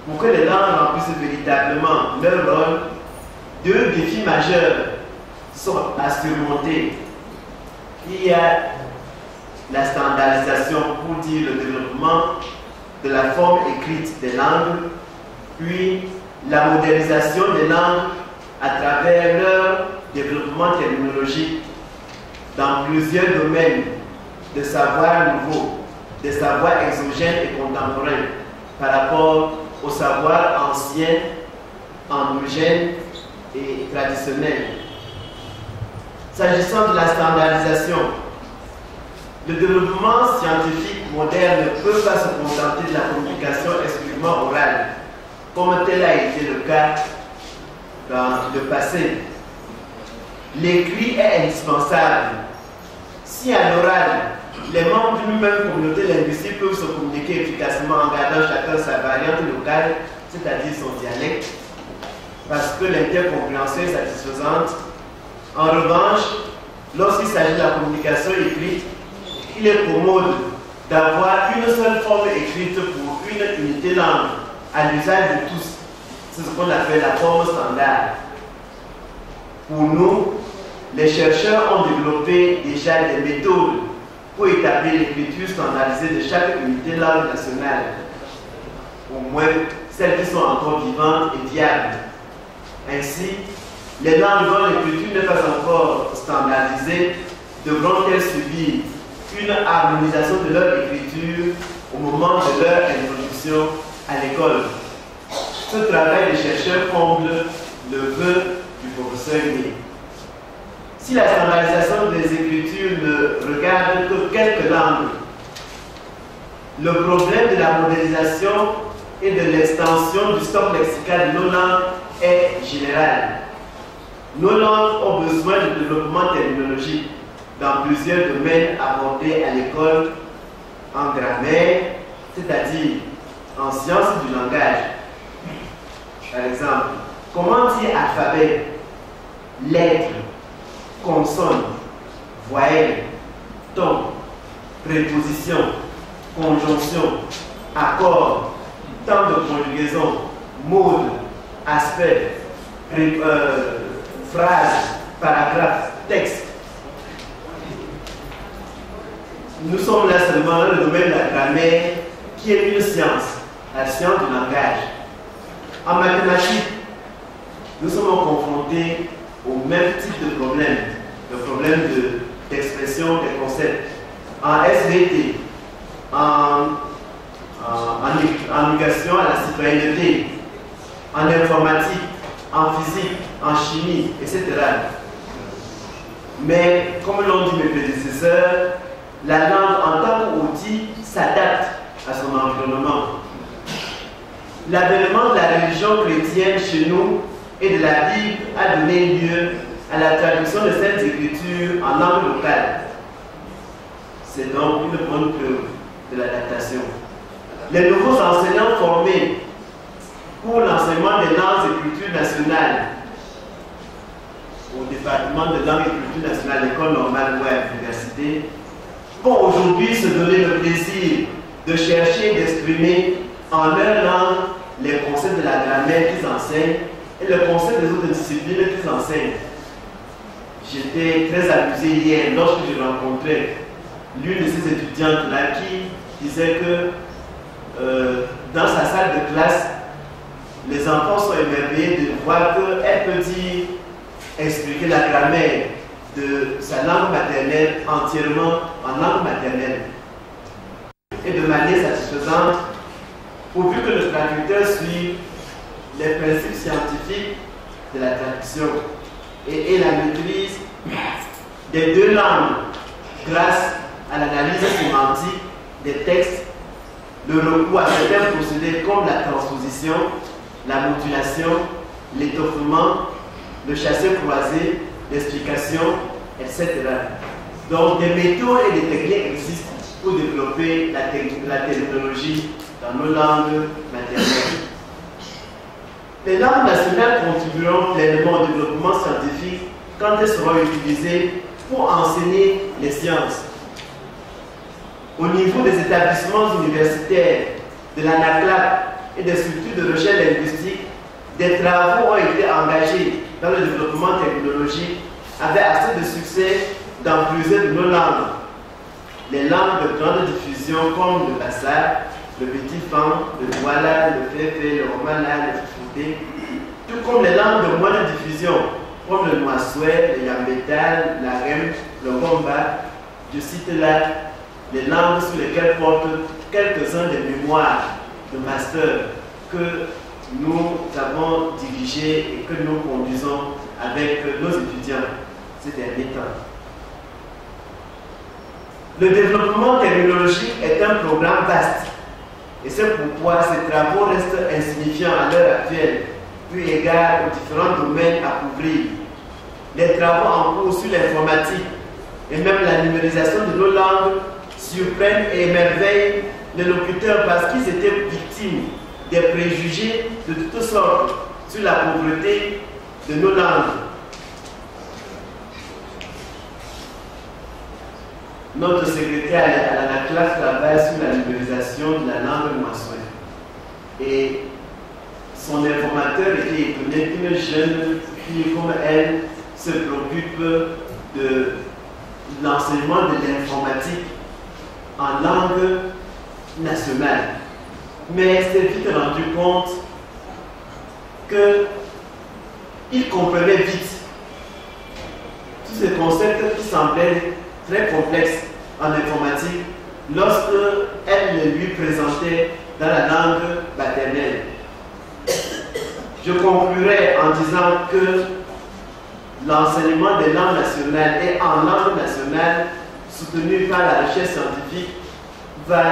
Pour que les langues remplissent véritablement leur rôle, deux défis majeurs sont à surmonter. Il y a la standardisation pour dire le développement de la forme écrite des langues, puis la modernisation des langues à travers leur développement terminologique dans plusieurs domaines de savoir nouveaux, des savoirs exogènes et contemporains par rapport aux savoirs anciens, endogènes et traditionnels. S'agissant de la standardisation, le développement scientifique moderne ne peut pas se contenter de la communication exclusivement orale, comme tel a été le cas dans le passé. L'écrit est indispensable. Si à l'oral, les membres d'une même communauté linguistique peuvent se communiquer efficacement en gardant chacun sa variante locale, c'est-à-dire son dialecte, parce que l'intercompréhension est satisfaisante. En revanche, lorsqu'il s'agit de la communication écrite, il est commode d'avoir une seule forme écrite pour une unité langue à l'usage de tous. C'est ce qu'on appelle la forme standard. Pour nous, les chercheurs ont développé déjà des méthodes pour établir l'écriture standardisée de chaque unité langue nationale, au moins celles qui sont encore vivantes et viables. Ainsi, les langues dont l'écriture n'est pas encore standardisée devront-elles subir une harmonisation de leur écriture au moment de leur introduction à l'école. Ce travail des chercheurs comble le vœu du professeur Né. Si la standardisation des écritures ne regarde que quelques langues, le problème de la modernisation et de l'extension du stock lexical de nos langues est général. Nos langues ont besoin de développement terminologique dans plusieurs domaines abordés à l'école, en grammaire, c'est-à-dire en sciences du langage. Par exemple, comment dire alphabet, lettres, consonnes, voyelles, ton, préposition, conjonction, accord, temps de conjugaison, mode, aspect, phrase, paragraphe, texte. Nous sommes là seulement dans le domaine de la grammaire, qui est une science, la science du langage. En mathématiques, nous sommes confrontés au même type de problème, le problème d'expression des concepts. En SVT, en éducation à la citoyenneté, en informatique, en physique, en chimie, etc. Mais, comme l'ont dit mes prédécesseurs, la langue en tant qu'outil s'adapte à son environnement. L'avènement de la religion chrétienne chez nous et de la Bible a donné lieu à la traduction de cette écriture en langue locale. C'est donc une bonne preuve de l'adaptation. Les nouveaux enseignants formés pour l'enseignement des langues et cultures nationales au département de langue et culture nationale, l'école normale ou à l'université, vont aujourd'hui se donner le plaisir de chercher et d'exprimer en leur langue les concepts de la grammaire qu'ils enseignent et les concepts des autres disciplines qu'ils enseignent. J'étais très amusé hier lorsque je rencontrais l'une de ces étudiantes-là qui disait que dans sa salle de classe, les enfants sont émerveillés de voir qu'elle peut dire, expliquer la grammaire de sa langue maternelle entièrement en langue maternelle et de manière satisfaisante, pourvu que le traducteur suive les principes scientifiques de la traduction et la maîtrise des deux langues grâce à l'analyse sémantique des textes, le recours à certains procédés comme la transposition, la modulation, l'étoffement, le chassé-croisé, l'explication, etc. Donc des méthodes et des techniques existent pour développer la terminologie dans nos langues maternelles. Les langues nationales contribueront pleinement au développement scientifique quand elles seront utilisées pour enseigner les sciences. Au niveau des établissements universitaires, de la NACLAC et des structures de recherche linguistique, des travaux ont été engagés dans le développement technologique avec assez de succès dans plusieurs de nos langues. les langues de grande diffusion comme le bassa, le petit fan, le douala, le féfé, le romana, le fouté, tout comme les langues de moindre diffusion comme le noissoué, le yambétal, la rem, le gomba. Je cite là les langues sur lesquelles portent quelques-uns des mémoires de master que nous avons dirigés et que nous conduisons avec nos étudiants ces derniers temps. Le développement technologique est un programme vaste et c'est pourquoi ces travaux restent insignifiants à l'heure actuelle, eu égard aux différents domaines à couvrir. Les travaux en cours sur l'informatique et même la numérisation de nos langues surprennent et émerveillent les locuteurs parce qu'ils étaient victimes des préjugés de toutes sortes sur la pauvreté de nos langues. Notre secrétaire à la classe travaille sur la numérisation de la langue noissoué. Et son informateur était étonné qu'une jeune fille comme elle se préoccupe de l'enseignement de l'informatique en langue nationale. Mais elle s'est vite rendu compte qu'il comprenait vite tous ces concepts qui semblaient très complexes en informatique lorsque elle les lui présentait dans la langue maternelle. Je conclurai en disant que l'enseignement des langues nationales et en langue nationale soutenu par la recherche scientifique va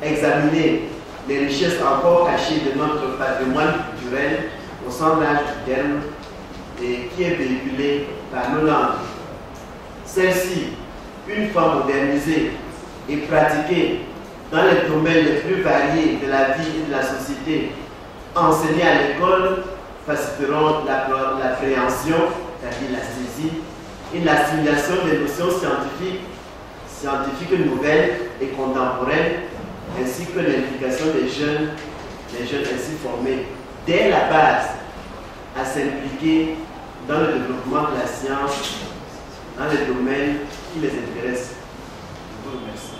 examiner les richesses encore cachées de notre patrimoine culturel au sens large du terme et qui est véhiculé par nos langues. Celle-ci, une fois modernisée et pratiquée dans les domaines les plus variés de la vie et de la société, enseignées à l'école, faciliteront l'appréhension, c'est-à-dire la saisie, et l'assimilation des notions scientifiques nouvelles et contemporaines, ainsi que l'implication des jeunes ainsi formés dès la base à s'impliquer dans le développement de la science, dans les domaines qui les intéressent. Je vous remercie.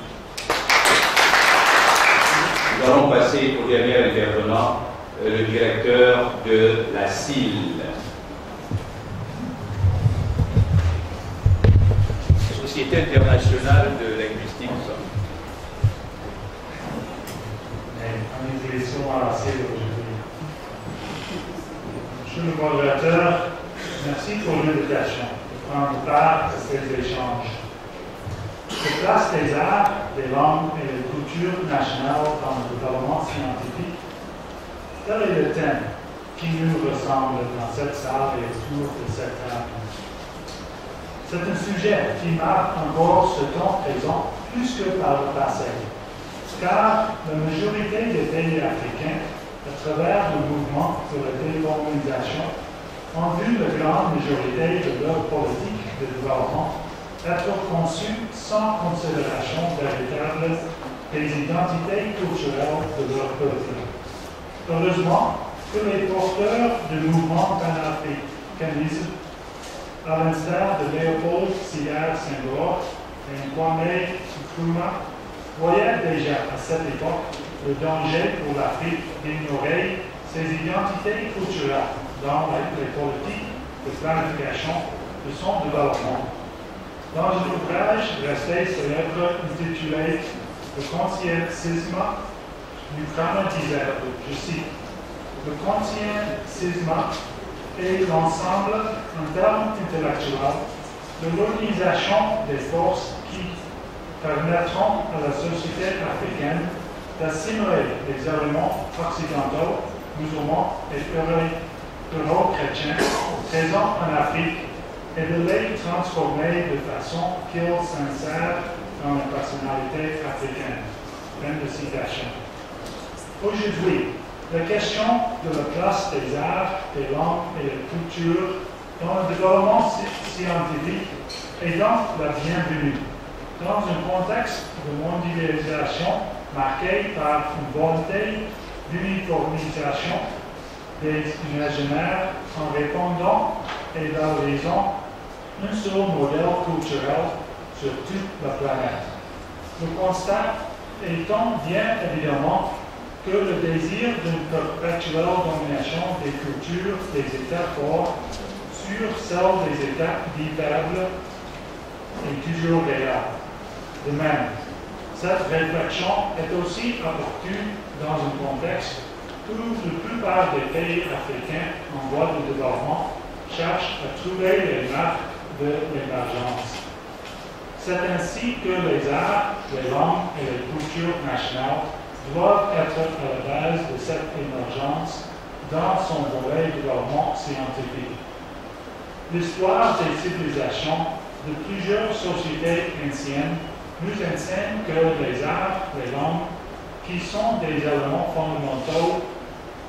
Nous allons passer au dernier intervenant, le directeur de la SIL. Société internationale de linguistique. En édition à la SIL aujourd'hui. Monsieur le modérateur, merci pour l'invitation de prendre part à ces échanges. La place des arts, des langues et des cultures nationales dans le développement scientifique, tel est le thème qui nous ressemble dans cette salle et autour de cette table. C'est un sujet qui marque encore ce temps présent plus que par le passé, car la majorité des pays africains, à travers le mouvement de la décolonisation, ont vu la grande majorité de leur politique de développement être conçue sans considération véritable des identités culturelles de leur peuple. Heureusement que les porteurs du mouvement panafricanisme, à l'instar de Léopold Sédar Senghor et Kwame Nkrumah, voyaient déjà à cette époque le danger pour l'Afrique d'ignorer ses identités culturelles dans les politiques de planification de son développement. Dans un ouvrage resté célèbre intitulé Le conscientisme du traumatiseur, je cite, le conscientisme est l'ensemble, en termes intellectuels, de l'organisation des forces qui permettront à la société africaine d'assimiler les éléments occidentaux, musulmans et euro-chrétiens présents en Afrique et de les transformer de façon qu'ils s'insèrent dans la personnalité africaine. Fin de citation. Aujourd'hui, la question de la place des arts, des langues et des cultures dans le développement scientifique est donc la bienvenue. Dans un contexte de mondialisation marqué par une volonté d'uniformisation des imaginaires en répondant et valorisant un seul modèle culturel sur toute la planète. Le constat étant bien évidemment que le désir d'une perpétuelle domination des cultures des États forts sur celle des États dits faibles est toujours réel. De même, cette réflexion est aussi opportune dans un contexte où la plupart des pays africains en voie de développement cherchent à trouver les marques de l'émergence. C'est ainsi que les arts, les langues et les cultures nationales doivent être à la base de cette émergence dans son volet développement scientifique. L'histoire des civilisations de plusieurs sociétés anciennes nous enseigne que les arts, les langues, qui sont des éléments fondamentaux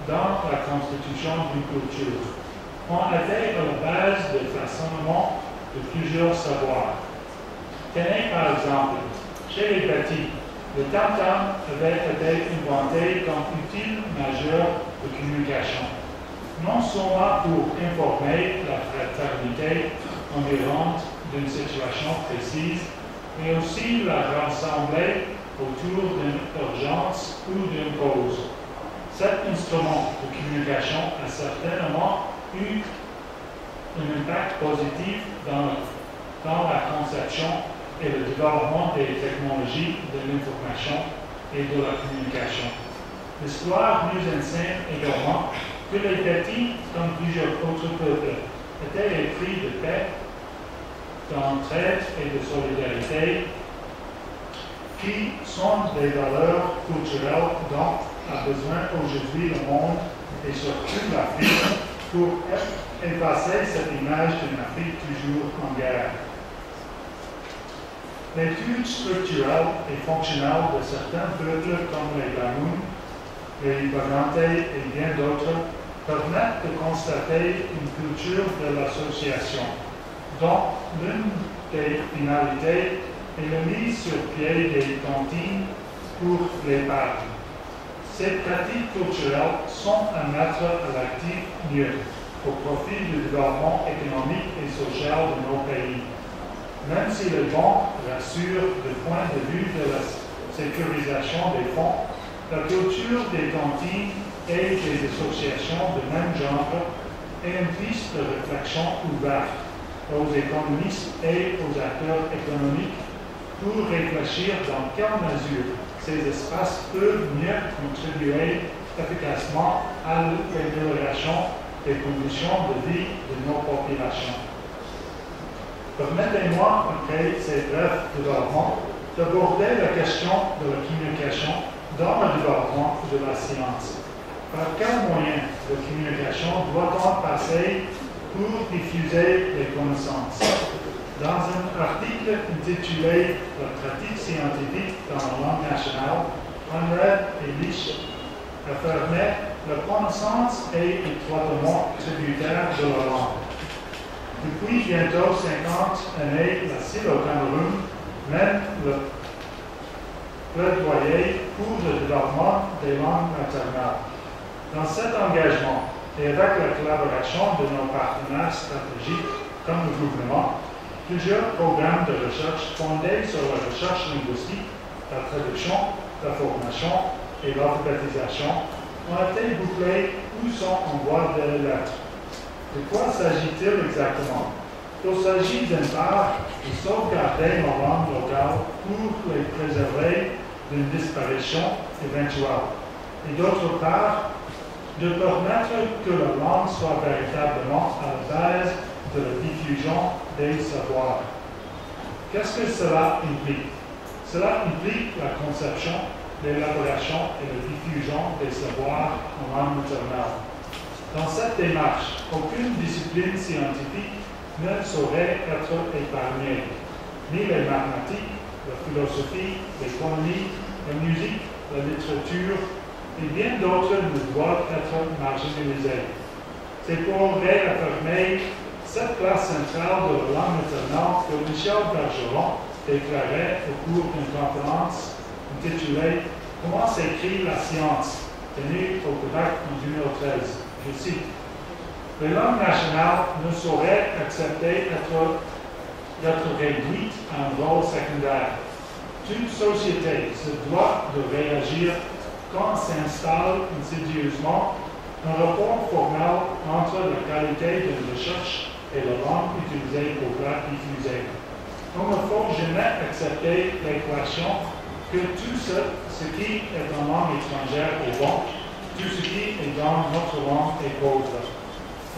dans la constitution d'une culture, ont été à la base du façonnement de plusieurs savoirs. Tenez par exemple, chez les Bétis, le tam-tam avait été inventé comme outil majeur de communication, non seulement pour informer la fraternité environnante d'une situation précise, mais aussi la rassembler autour d'une urgence ou d'une cause. Cet instrument de communication a certainement eu un impact positif dans la conception et le développement des technologies de l'information et de la communication. L'histoire nous enseigne également que les Bétis, comme plusieurs autres peuples, étaient épris de paix, d'entraide et de solidarité, qui sont des valeurs culturelles dont a besoin aujourd'hui le monde et surtout l'Afrique pour effacer cette image d'une Afrique toujours en guerre. L'étude structurelle et fonctionnelle de certains peuples comme les Bamoun, les Baganté et bien d'autres permettent de constater une culture de l'association, dont l'une des finalités est la mise sur pied des cantines pour les parcs. Ces pratiques culturelles sont à mettre à l'actif mieux, au profit du développement économique et social de nos pays. Même si les banques rassurent du point de vue de la sécurisation des fonds, la culture des cantines et des associations de même genre est une piste de réflexion ouverte aux économistes et aux acteurs économiques pour réfléchir dans quelle mesure ces espaces peuvent mieux contribuer efficacement à l'amélioration des conditions de vie de nos populations. Permettez-moi, après ces brefs développements, d'aborder la question de la communication dans le développement de la science. Par quels moyens de communication doit-on passer pour diffuser les connaissances? Dans un article intitulé « La pratique scientifique dans la langue nationale », Conrad et Lich affirmaient « La connaissance est étroitement tributaire de la langue ». Depuis bientôt 50 années, la CIL au Cameroun mène le plaidoyer pour le développement des langues maternelles. Dans cet engagement, et avec la collaboration de nos partenaires stratégiques comme le gouvernement, plusieurs programmes de recherche fondés sur la recherche linguistique, la traduction, la formation et l'alphabétisation ont été bouclés ou sont en voie de l'être. De quoi s'agit-il exactement? Il s'agit d'une part de sauvegarder nos langues locales pour les préserver d'une disparition éventuelle, et d'autre part, de permettre que la langue soit véritablement à la base de la diffusion des savoirs. Qu'est-ce que cela implique? Cela implique la conception, l'élaboration et la diffusion des savoirs en langue maternelle. Dans cette démarche, aucune discipline scientifique ne saurait être épargnée, ni les mathématiques, la philosophie, l'économie, la musique, la littérature, et bien d'autres ne doivent être marginalisées. C'est pour réaffirmer cette place centrale de la langue maternelle que Michel Bergeron déclarait au cours d'une conférence intitulée « Comment s'écrit la science ?» tenue au Québec en 2013. Je cite, « Les langues nationales ne sauraient accepter d'être réduites à un rôle secondaire. toute société se doit de réagir quand s'installe insidieusement un rapport formel entre la qualité de la recherche et la langue utilisée pour la diffuser. On ne faut jamais accepter l'équation que tout ce qui est en langue étrangère est bon, tout ce qui est dans notre langue est pauvre.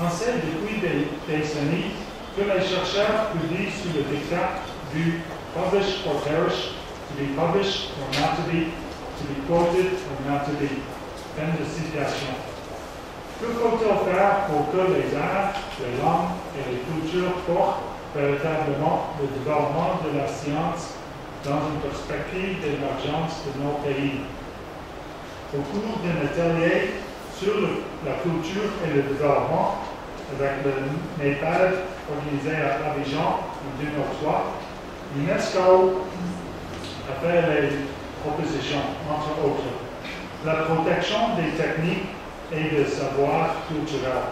On sait depuis des décennies que les chercheurs publient sous le dictat du publish or perish, to be published or not to be quoted or not to be. Fin de citation. Que faut-il faire pour que les arts, les langues et les cultures portent véritablement le développement de la science dans une perspective d'émergence de nos pays? Au cours d'un atelier sur la culture et le développement avec le NEPAD organisé à Abidjan en 2003, l'UNESCO a fait les propositions, entre autres. La protection des techniques et des savoirs culturels,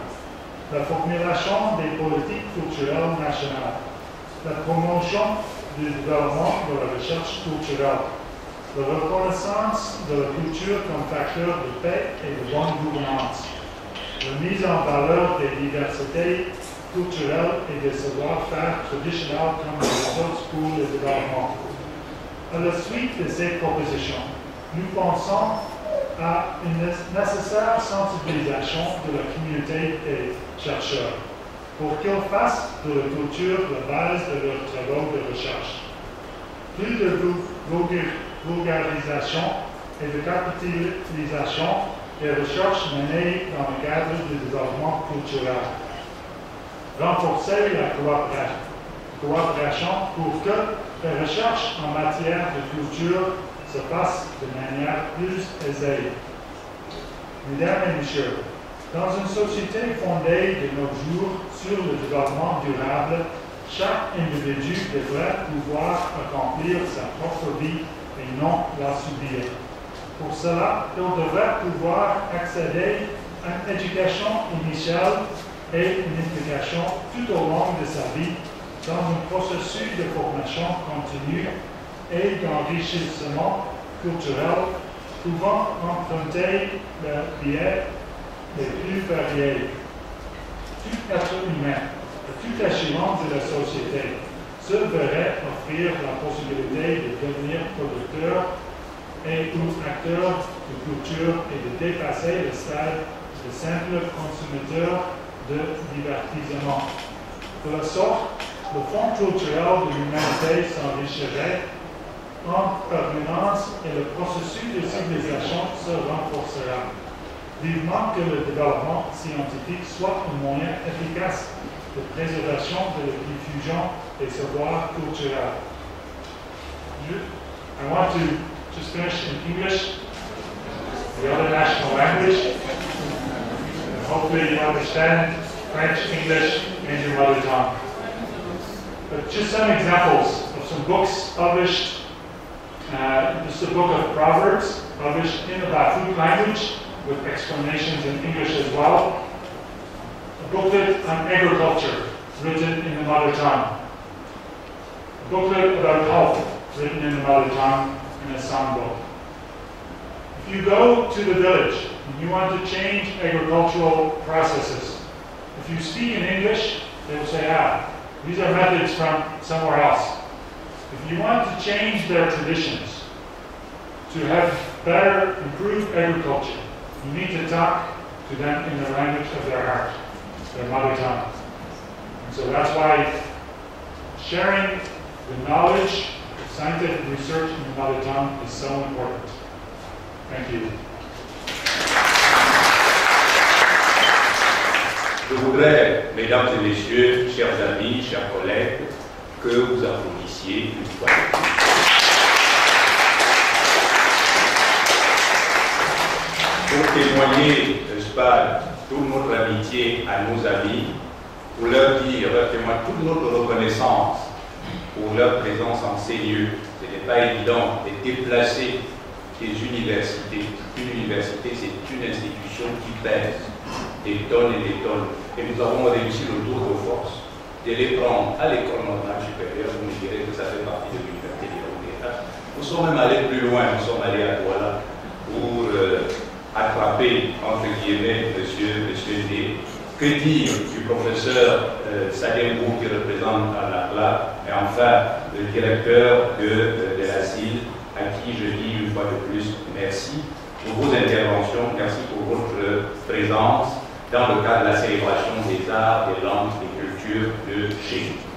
la formulation des politiques culturelles nationales, la promotion du développement de la recherche culturelle, la reconnaissance de la culture comme facteur de paix et de bonne gouvernance, la mise en valeur des diversités culturelles et des savoir-faire traditionnels comme des ressources pour le développement. À la suite de ces propositions, nous pensons à une nécessaire sensibilisation de la communauté des chercheurs pour qu'ils fassent de la culture la base de leurs travaux de recherche. Plus de vulgarisation et de capitalisation des recherches menées dans le cadre du développement culturel. Renforcer la coopération pour que les recherches en matière de culture se fassent de manière plus aisée. Mesdames et messieurs, dans une société fondée de nos jours sur le développement durable, chaque individu devrait pouvoir accomplir sa propre vie et non la subir. Pour cela, il devrait pouvoir accéder à une éducation initiale et une éducation tout au long de sa vie dans un processus de formation continue et d'enrichissement culturel pouvant emprunter les biais les plus variés. Tout être humain, à tout échelon de la société, se verrait offrir la possibilité de devenir producteur et ou acteur de culture et de dépasser le stade de simple consommateur de divertissement. De la sorte, le fonds culturel de l'humanité s'enrichirait en permanence et le processus de civilisation se renforcera. Vivement que le développement scientifique soit un moyen efficace de préservation de la diffusion des savoirs culturels. I want to just finish in English, the other national language. Hopefully you understand French, English, and your mother tongue. But just some examples of some books published. This is a book of Proverbs published in the Bafut language with explanations in English as well. A booklet on agriculture written in the mother tongue. A booklet about health written in the mother tongue in a songbook. If you go to the village and you want to change agricultural processes, if you speak in English, they will say, these are methods from somewhere else. If you want to change their traditions, to have better, improved agriculture, you need to talk to them in the language of their heart, their mother tongue. And so that's why sharing the knowledge, scientific research in the mother tongue is so important. Thank you. Je voudrais, mesdames et messieurs, chers amis, chers collègues, que vous applaudissiez une fois de plus. Pour témoigner, n'est-ce pas, toute notre amitié à nos amis, pour leur dire, toute notre reconnaissance pour leur présence en ces lieux. Ce n'est pas évident de déplacer des universités. Une université, c'est une institution qui pèse des tonnes et des tonnes. Et nous avons réussi le tour de force de les prendre à l'école normale supérieure. Vous me direz que ça fait partie de l'université de l'Europe. Nous sommes même allés plus loin, nous sommes allés à Douala pour attraper, entre guillemets, monsieur D. Que dire du professeur Salim Bou qui représente Al-Nakhla et enfin le directeur de la CIL, à qui je dis une fois de plus merci pour vos interventions, merci pour votre présence dans le cadre de la célébration des arts, des langues et cultures de chez nous.